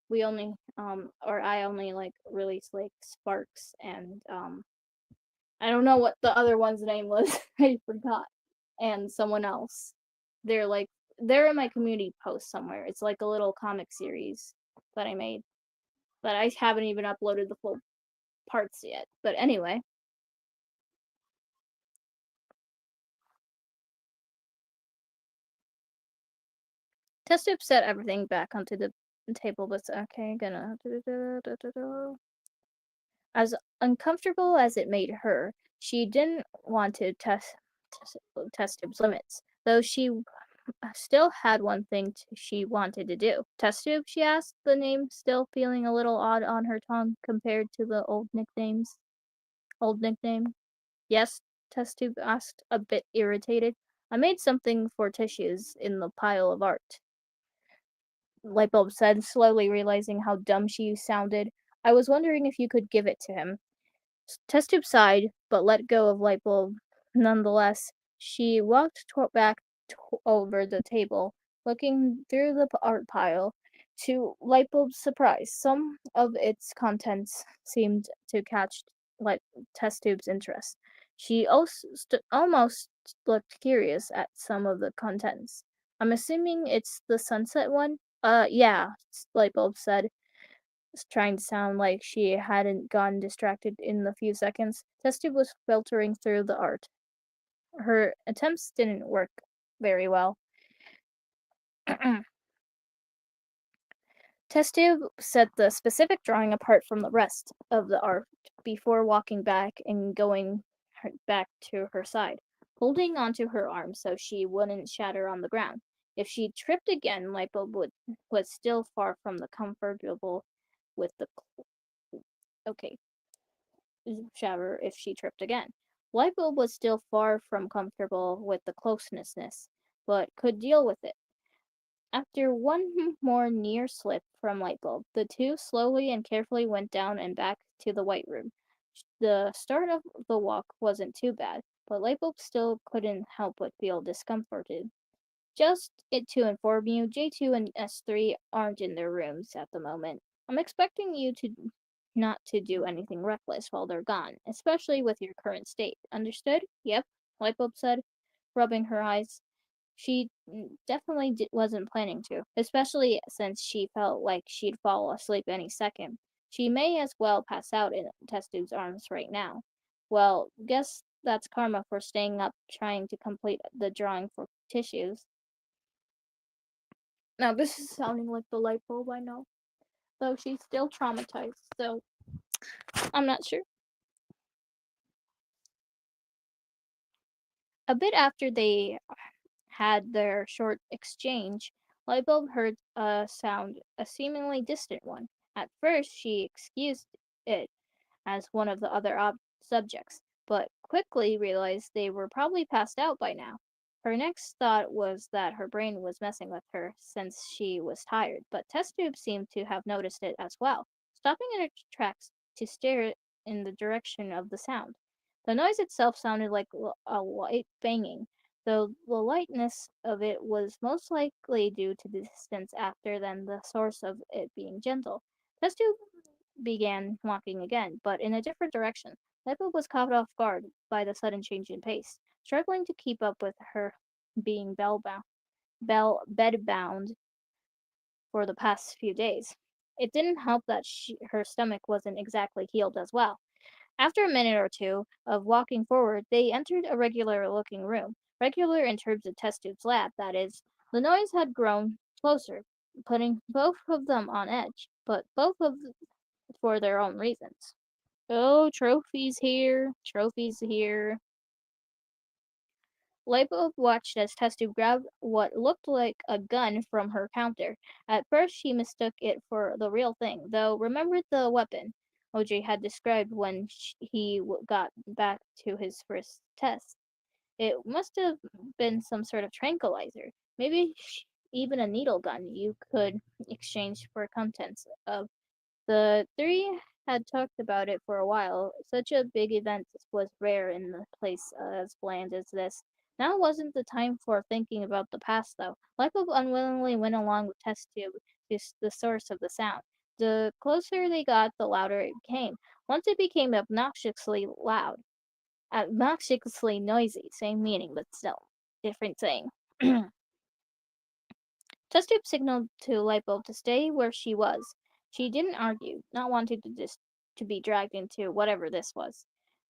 We only, or I only, like, release, like, Sparks and, I don't know what the other one's name was. I forgot. And someone else. They're like they're in my community post somewhere. It's like a little comic series that I made. But I haven't even uploaded the full parts yet. But anyway, test tube set everything back onto the table, but okay, gonna as uncomfortable as it made her, she didn't want to test tube's limits, though she still had one thing she wanted to do. Test tube, she asked, the name still feeling a little odd on her tongue compared to the old nickname. Yes, Test tube asked, a bit irritated. I made something for tissues in the pile of art. Lightbulb said, slowly realizing how dumb she sounded. I was wondering if you could give it to him. Test tube sighed, but let go of Lightbulb nonetheless. She walked back over the table, looking through the art pile. To Lightbulb's surprise, some of its contents seemed to catch Light Test tube's interest. She also almost looked curious at some of the contents. I'm assuming it's the sunset one? Yeah, Lightbulb said, trying to sound like she hadn't gotten distracted in the few seconds. Test was filtering through the art. Her attempts didn't work very well. Test set the specific drawing apart from the rest of the art before walking back and going back to her side, holding onto her arm so she wouldn't shatter on the ground. If she tripped again, was still far from the comfortable with the okay shatter if she tripped again. Lightbulb was still far from comfortable with the closeness, but could deal with it. After one more near slip from Lightbulb, the two slowly and carefully went down and back to the White Room. The start of the walk wasn't too bad, but Lightbulb still couldn't help but feel discomforted. Just to inform you, J2 and S3 aren't in their rooms at the moment. I'm expecting you to not to do anything reckless while they're gone, especially with your current state. Understood? Yep, Lightbulb said, rubbing her eyes. She definitely wasn't planning to, especially since she felt like she'd fall asleep any second. She may as well pass out in Testu's arms right now. Well, guess that's karma for staying up trying to complete the drawing for tissues. Now, this is sounding like the light bulb, I know. Though she's still traumatized, so I'm not sure. A bit after they had their short exchange, Lightbulb heard a sound, a seemingly distant one. At first, she excused it as one of the other subjects, but quickly realized they were probably passed out by now. Her next thought was that her brain was messing with her since she was tired, but Test Tube seemed to have noticed it as well, stopping in her tracks to stare in the direction of the sound. The noise itself sounded like a light banging, though the lightness of it was most likely due to the distance after than the source of it being gentle. Test Tube began walking again, but in a different direction. Lightbulb was caught off guard by the sudden change in pace, struggling to keep up with her being bedbound for the past few days. It didn't help that her stomach wasn't exactly healed as well. After a minute or two of walking forward, they entered a regular-looking room. Regular in terms of Test Tube's lab, that is. The noise had grown closer, putting both of them on edge, but both of for their own reasons. Oh, trophies here, trophies here. Lightbulb watched as Test grabbed what looked like a gun from her counter. At first, she mistook it for the real thing, though remembered the weapon OJ had described when he got back to his first test. It must have been some sort of tranquilizer. Maybe even a needle gun you could exchange for contents of. The three had talked about it for a while. Such a big event was rare in a place as bland as this. Now wasn't the time for thinking about the past, though. Lycove unwillingly went along with test tube to the source of the sound. The closer they got, the louder it became. Once it became obnoxiously loud, obnoxiously noisy, same meaning, but still different thing. Test tube signaled to Lightbulb to stay where she was. She didn't argue, not wanting to be dragged into whatever this was.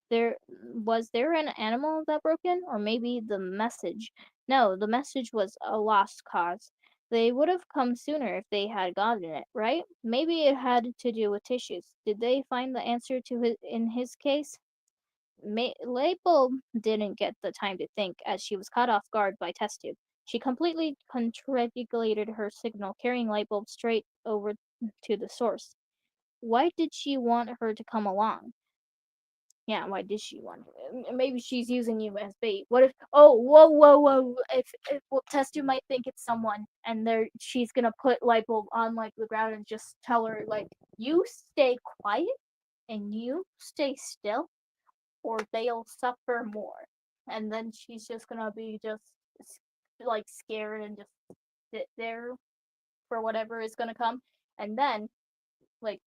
There an animal that broke in, or maybe the message? No, the message was a lost cause. They would have come sooner if they had gotten it, right? Maybe it had to do with tissues. Did they find the answer to in his case? Label didn't get the time to think as she was caught off guard by test tube. She completely contradicted her signal, carrying Lightbulb straight over to the source. Why did she want her to come along? Yeah, why did she want her? Maybe she's using you as bait. What if? Oh, whoa, whoa, whoa! If well, test tube might think it's someone, and she's gonna put Lightbulb on like the ground and just tell her like, you stay quiet and you stay still or they'll suffer more. And then she's just gonna be just like scared and just sit there for whatever is gonna come. And then like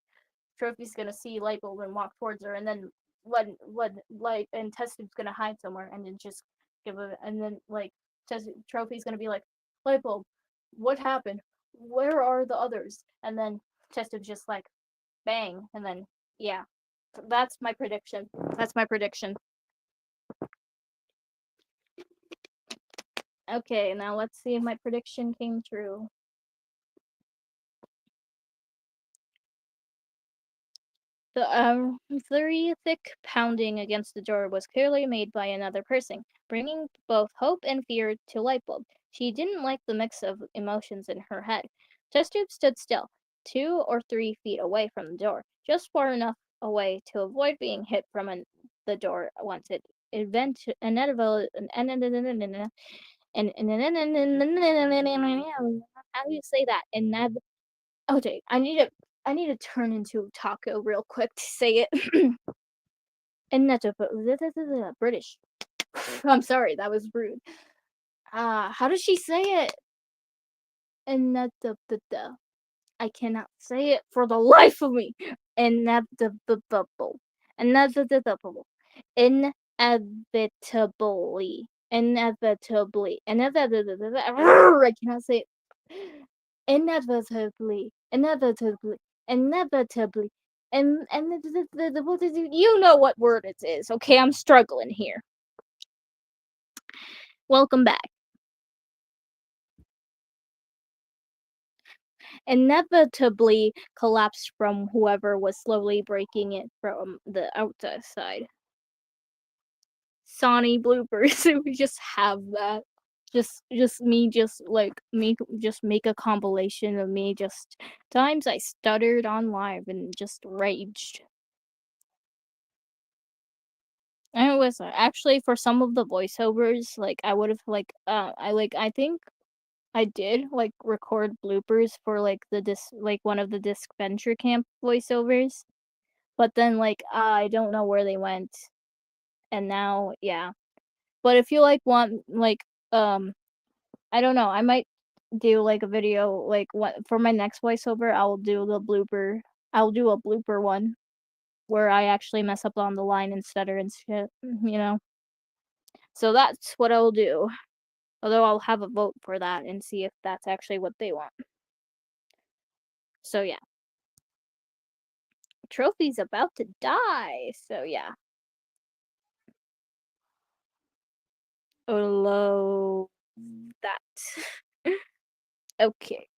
Trophy's gonna see Lightbulb and walk towards her, and then when like and Testtube's gonna hide somewhere, and then just give a and then like Trophy's gonna be like, Lightbulb, what happened? Where are the others? And then Testtube's just like, bang, and then yeah, that's my prediction. That's my prediction. Okay, now let's see if my prediction came true. The very thick pounding against the door was clearly made by another person, bringing both hope and fear to Lightbulb. She didn't like the mix of emotions in her head. Tube stood still, 2 or 3 feet away from the door, just far enough away to avoid being hit from the door once it inevitably and how do you say that? Okay, I need to turn into a taco real quick to say it. British. I'm sorry, that was rude. How does she say it? I cannot say it for the life of me. Inevitable. Inevitable. Inevitably. Inevitably. I cannot say it. Inevitably. Inevitably. Inevitably. And what is it? You know what word it is. Okay, I'm struggling here. Welcome back. Inevitably collapsed from whoever was slowly breaking it from the outside. Sonny bloopers. We just have that. Just me just like me just make a compilation of me just times I stuttered on live and just raged. And it was actually for some of the voiceovers, like I would have I think I did like record bloopers for like one of the disc venture camp voiceovers, but then like I don't know where they went, and now yeah. But if you like want like I don't know, I might do like a video like what for my next voiceover. I'll do the blooper. I'll do a blooper one where I actually mess up on the line and stutter and shit. You know. So that's what I'll do. Although I'll have a vote for that and see if that's actually what they want. So yeah. Trophy's about to die. So yeah. Hello. That. Okay.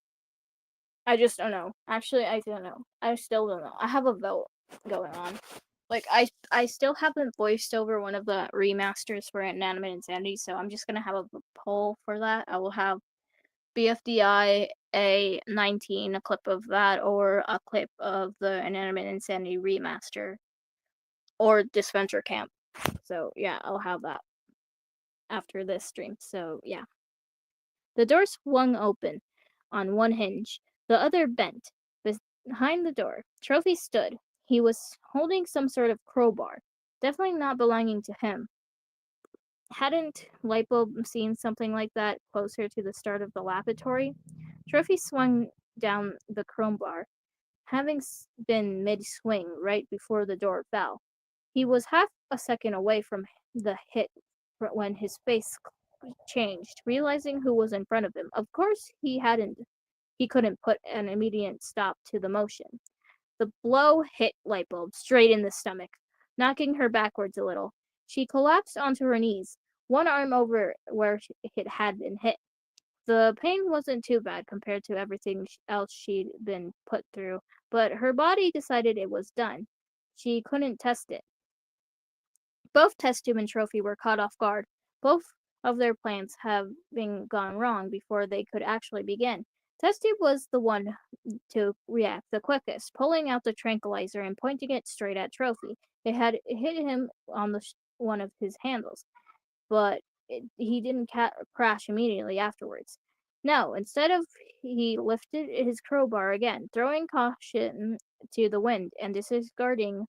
I just don't know. Actually, I don't know. I still don't know. I have a vote going on. Like I still haven't voiced over one of the remasters for Inanimate Insanity, so I'm just gonna have a poll for that. I will have BFDI A19, a clip of that, or a clip of the Inanimate Insanity remaster, or Disventure Camp. So yeah, I'll have that. after this stream, so yeah. The door swung open on one hinge, the other bent. Behind the door, Trophy stood. He was holding some sort of crowbar, definitely not belonging to him. Hadn't Lightbulb seen something like that closer to the start of the laboratory? Trophy swung down the crowbar, having been mid-swing right before the door fell. He was half a second away from the hit when his face changed, realizing who was in front of him. Of course, he couldn't put an immediate stop to the motion. The blow hit Lightbulb straight in the stomach, knocking her backwards a little. She collapsed onto her knees, one arm over where it had been hit. The pain wasn't too bad compared to everything else she'd been put through, but her body decided it was done. She couldn't test it. Both Test Tube and Trophy were caught off guard, both of their plans having gone wrong before they could actually begin. Test Tube was the one to react the quickest, pulling out the tranquilizer and pointing it straight at Trophy. It had hit him on one of his handles, but he didn't crash immediately afterwards. No, instead of he lifted his crowbar again, throwing caution to the wind and disregarding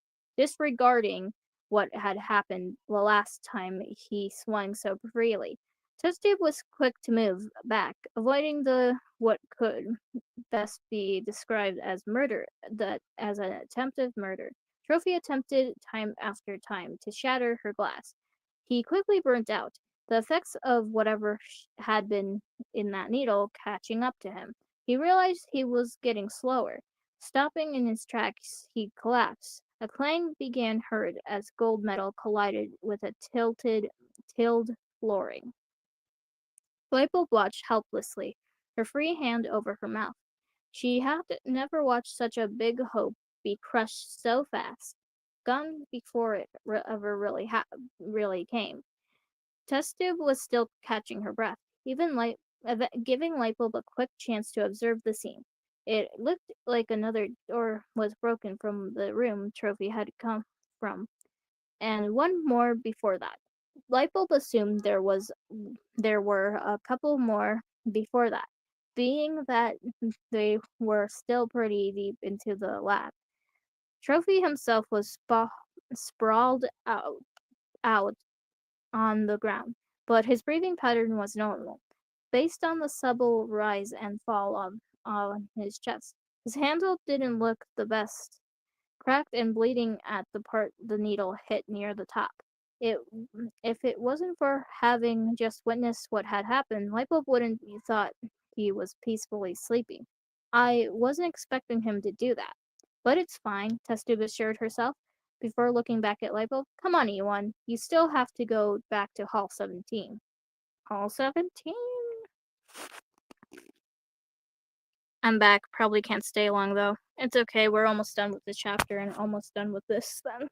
what had happened the last time he swung so freely. Tube was quick to move back, avoiding the what could best be described as murder, that as an attempted murder. Trophy attempted time after time to shatter her glass. He quickly burnt out, the effects of whatever had been in that needle catching up to him. He realized he was getting slower. Stopping in his tracks, he collapsed. A clang began heard as gold metal collided with a tilled flooring. Flaypole watched helplessly, her free hand over her mouth. She had never watched such a big hope be crushed so fast, gone before it ever really came. Tube was still catching her breath, giving Lightbulb a quick chance to observe the scene. It looked like another door was broken from the room Trophy had come from, and one more before that. Lightbulb assumed there were a couple more before that, being that they were still pretty deep into the lab. Trophy himself was sprawled out on the ground, but his breathing pattern was normal, based on the subtle rise and fall on his chest. His handle didn't look the best, cracked and bleeding at the part the needle hit near the top. It, if it wasn't for having just witnessed what had happened, Lightbulb wouldn't have thought he was peacefully sleeping. I wasn't expecting him to do that. But it's fine, Testube assured herself, before looking back at Lightbulb. Come on, E1. You still have to go back to Hall 17. Hall 17? I'm back. Probably can't stay long, though. It's okay. We're almost done with the chapter and almost done with this, then.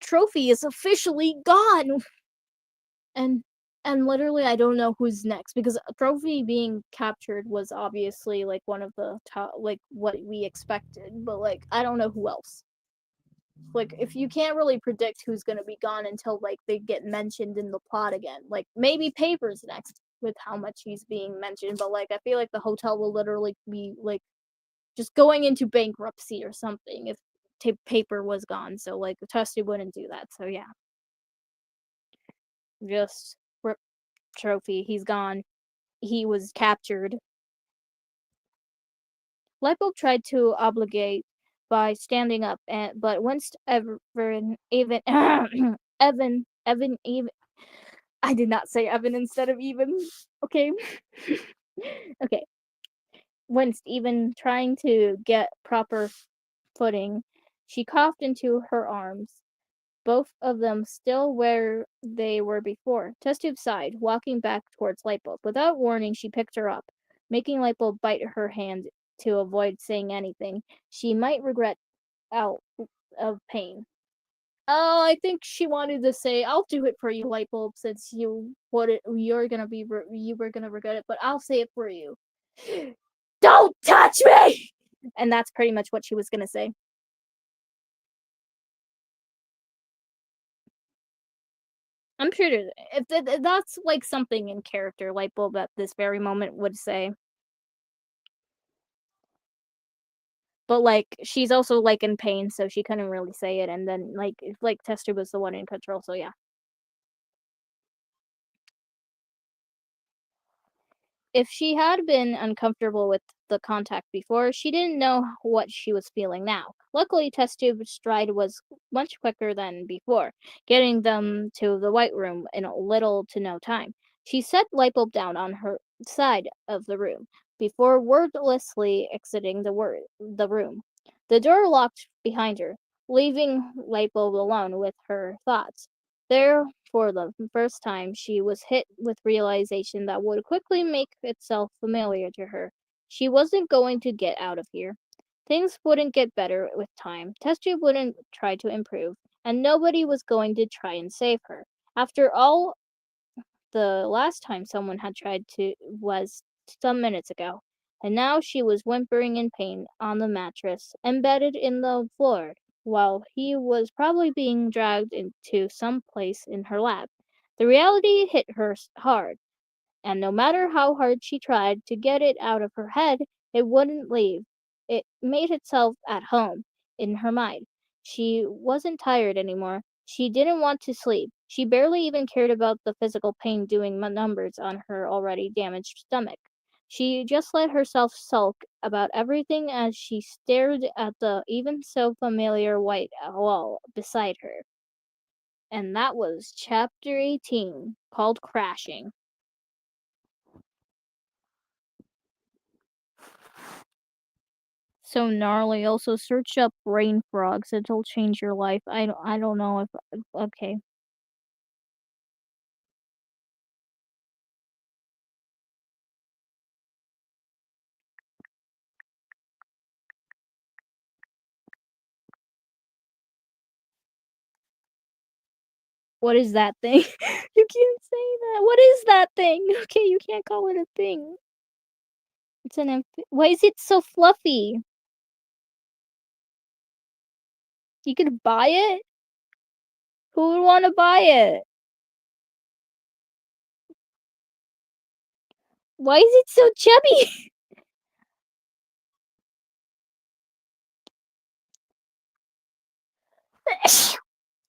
Trophy is officially gone! And literally I don't know who's next, because Trophy being captured was obviously like one of the top, like what we expected, but like I don't know who else. Like if you can't really predict who's gonna be gone until like they get mentioned in the plot again. Like maybe Paper's next with how much he's being mentioned, but like I feel like the hotel will literally be like just going into bankruptcy or something if Paper was gone. So like Trusty wouldn't do that. So yeah. Just rip Trophy. He's gone. He was captured. Lightbulb tried to obligate by standing up, but winced even even. I did not say Evan instead of even. Okay. Okay. Winced even trying to get proper footing. She coughed into her arms, both of them still where they were before. Tube sighed, walking back towards Lightbulb. Without warning, she picked her up, making Lightbulb bite her hand to avoid saying anything she might regret out of pain. Oh, I think she wanted to say, "I'll do it for you, Lightbulb, since you you're gonna be you were gonna regret it, but I'll say it for you." Don't touch me! And that's pretty much what she was gonna say. I'm sure if that's, like, something in character light bulb at this very moment would say. But, like, she's also, like, in pain, so she couldn't really say it, and then, like, if, like, Tester was the one in control, so yeah. If she had been uncomfortable with the contact before, she didn't know what she was feeling now. Luckily, test tube's stride was much quicker than before, getting them to the white room in a little to no time. She set Lightbulb down on her side of the room before wordlessly exiting the room. The door locked behind her, leaving Lightbulb alone with her thoughts. There, for the first time, she was hit with realization that would quickly make itself familiar to her. She wasn't going to get out of here. Things wouldn't get better with time. Testube wouldn't try to improve, and nobody was going to try and save her. After all, the last time someone had tried to was some minutes ago, and now she was whimpering in pain on the mattress, embedded in the floor, while he was probably being dragged into some place in her lap. The reality hit her hard, and no matter how hard she tried to get it out of her head, it wouldn't leave. It made itself at home in her mind. She wasn't tired anymore. She didn't want to sleep. She barely even cared about the physical pain doing numbers on her already damaged stomach. She just let herself sulk about everything as she stared at the even so familiar white wall beside her. And that was chapter 18, called Crashing. So gnarly. Also, search up rain frogs. It'll change your life. I don't know if okay. What is that thing? You can't say that. What is that thing? Okay, you can't call it a thing. It's an why is it so fluffy? You could buy it? Who would want to buy it? Why is it so chubby?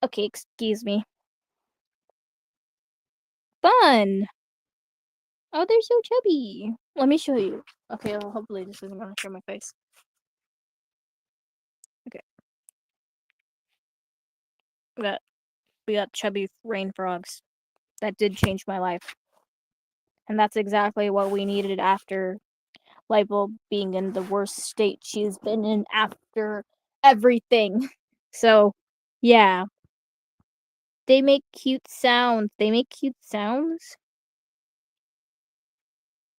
Okay, excuse me. Fun. Oh, they're so chubby. Let me show you. Okay, well, hopefully this isn't gonna show my face. Okay, we got we got chubby rain frogs. That did change my life. And that's exactly what we needed after Lightbulb being in the worst state she's been in after everything. So, yeah. They make cute sounds. They make cute sounds?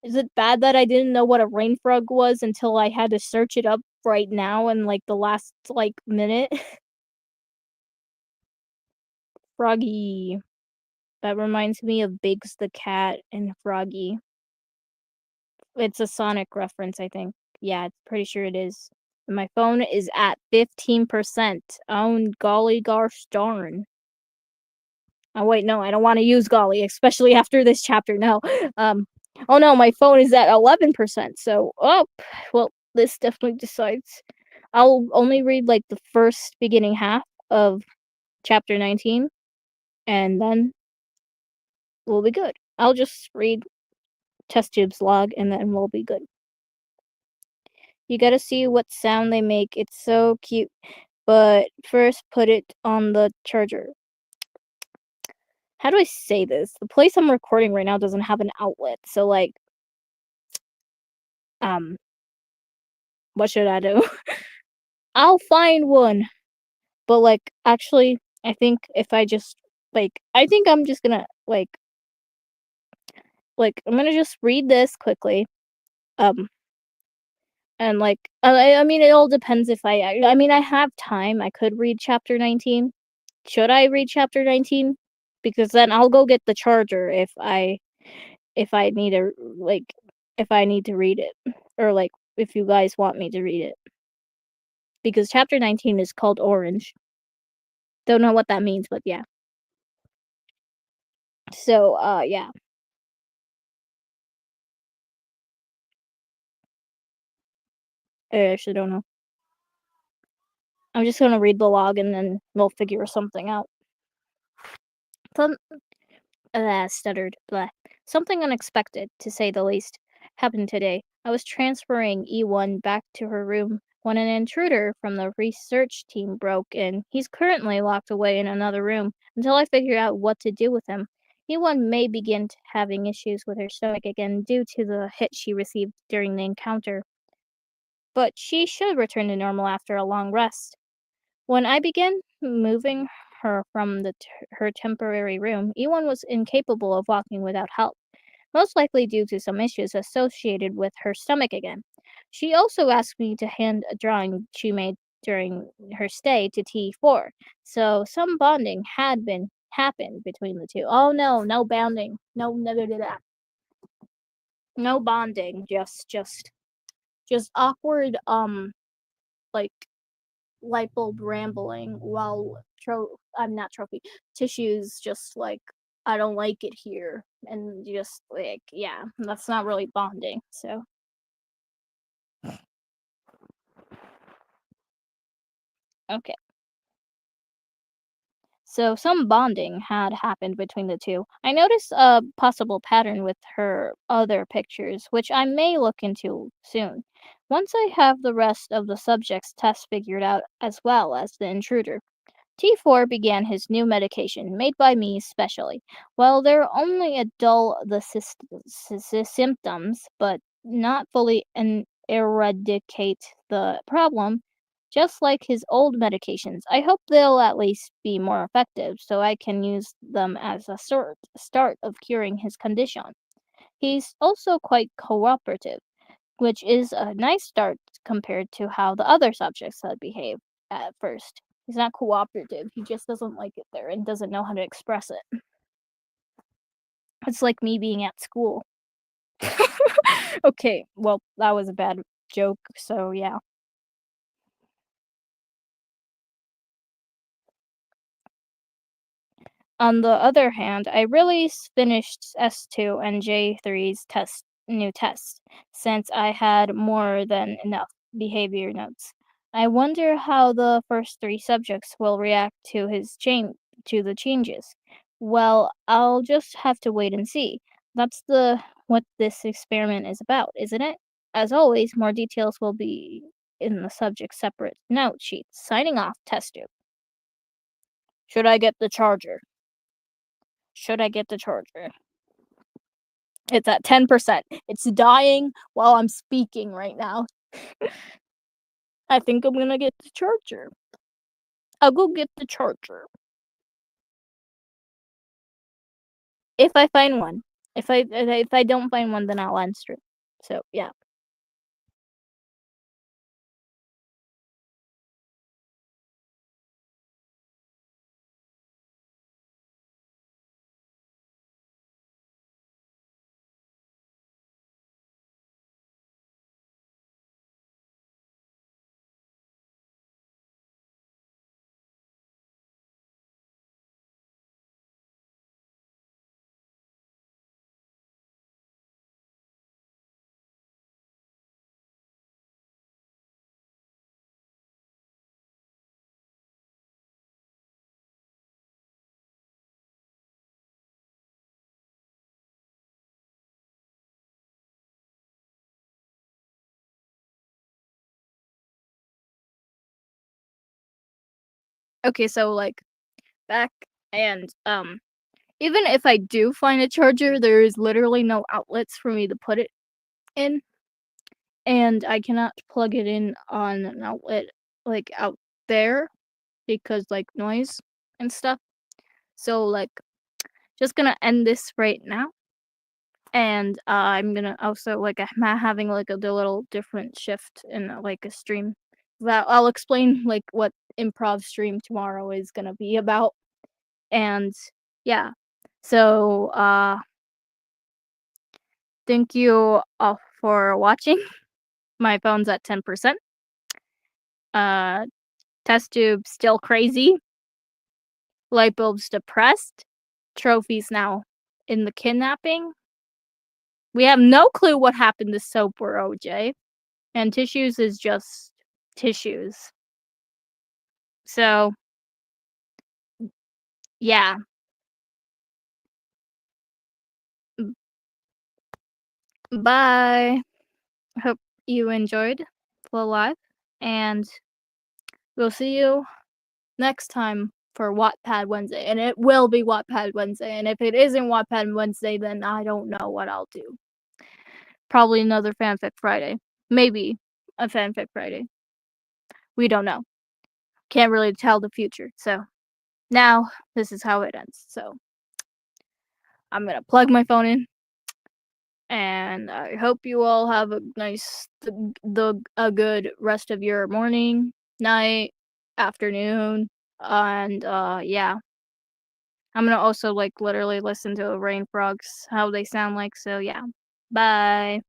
Is it bad that I didn't know what a rain frog was until I had to search it up right now in, like, the last, like, minute? Froggy. That reminds me of Biggs the cat and Froggy. It's a Sonic reference, I think. Yeah, pretty sure it is. My phone is at 15%. Oh, golly gosh darn. Oh, wait, no, I don't want to use golly, especially after this chapter. No. Um, oh no, my phone is at 11%. So, oh, well, this definitely decides. I'll only read like the first beginning half of chapter 19, and then we'll be good. I'll just read Test Tube's log, and then we'll be good. You gotta see what sound they make. It's so cute. But first, put it on the charger. How do I say this? The place I'm recording right now doesn't have an outlet, so like, um, what should I do? I'll find one. But like, actually, I think if I just I think I'm just gonna I'm gonna just read this quickly. Um, and like, I mean, it all depends if I mean, I have time. I could read chapter 19. Should I read chapter 19? Because then I'll go get the charger if I need to if I need to read it, or like if you guys want me to read it, because chapter 19 is called Orange. Don't know what that means, but yeah. So, yeah. I actually don't know. I'm just gonna read the log and then we'll figure something out. Some stuttered. Blah. Something unexpected, to say the least, happened today. I was transferring E1 back to her room when an intruder from the research team broke in. He's currently locked away in another room until I figure out what to do with him. E1 may begin having issues with her stomach again due to the hit she received during the encounter, but she should return to normal after a long rest. When I began moving her from her temporary room, Ewan was incapable of walking without help, most likely due to some issues associated with her stomach again. She also asked me to hand a drawing she made during her stay to T4, so some bonding had been happened between the two. Oh no, no bonding. No, no, no, no, no. No bonding, just awkward like light bulb rambling while I'm not trophy tissues just like I don't like it here and just like yeah, that's not really bonding. So okay. So some bonding had happened between the two. I noticed a possible pattern with her other pictures, which I may look into soon. Once I have the rest of the subject's test figured out as well as the intruder. T4 began his new medication, made by me specially. While they're only a dull the symptoms, but not fully eradicate the problem, just like his old medications. I hope they'll at least be more effective, so I can use them as a start of curing his condition. He's also quite cooperative, which is a nice start compared to how the other subjects had behaved at first. He's not cooperative, he just doesn't like it there and doesn't know how to express it. It's like me being at school. Okay, well, that was a bad joke, so yeah. On the other hand, I really finished S2 and J3's new test, since I had more than enough behavior notes. I wonder how the first three subjects will react to the changes. Well, I'll just have to wait and see. That's the what this experiment is about, isn't it? As always, more details will be in the subject's separate note sheets. Signing off, test tube. Should I get the charger? Should I get the charger? It's at 10%. It's dying while I'm speaking right now. I think I'm gonna get the charger. I'll go get the charger. If I find one. If I don't find one, then I'll end stream. So yeah. Okay, so like back and even if I do find a charger, there is literally no outlets for me to put it in, and I cannot plug it in on an outlet like out there because like noise and stuff. So like just gonna end this right now. And I'm gonna also like I'm having like the little different shift in like a stream that I'll explain like what improv stream tomorrow is gonna be about. And yeah, so thank you all for watching. My phone's at 10%. Uh, test tube still crazy. Light bulbs depressed. Trophies now in the kidnapping. We have no clue what happened to Soap or OJ, and Tissues is just Tissues. So, yeah. Bye. Hope you enjoyed the live, and we'll see you next time for Wattpad Wednesday, and it will be Wattpad Wednesday, and if it isn't Wattpad Wednesday, then I don't know what I'll do. Probably another Fanfic Friday. Maybe a Fanfic Friday. We don't know. Can't really tell the future, so now this is how it ends. So I'm gonna plug my phone in, and I hope you all have a nice, a good rest of your morning, night, afternoon, and yeah. I'm gonna also like literally listen to rain frogs, how they sound like. So yeah, bye.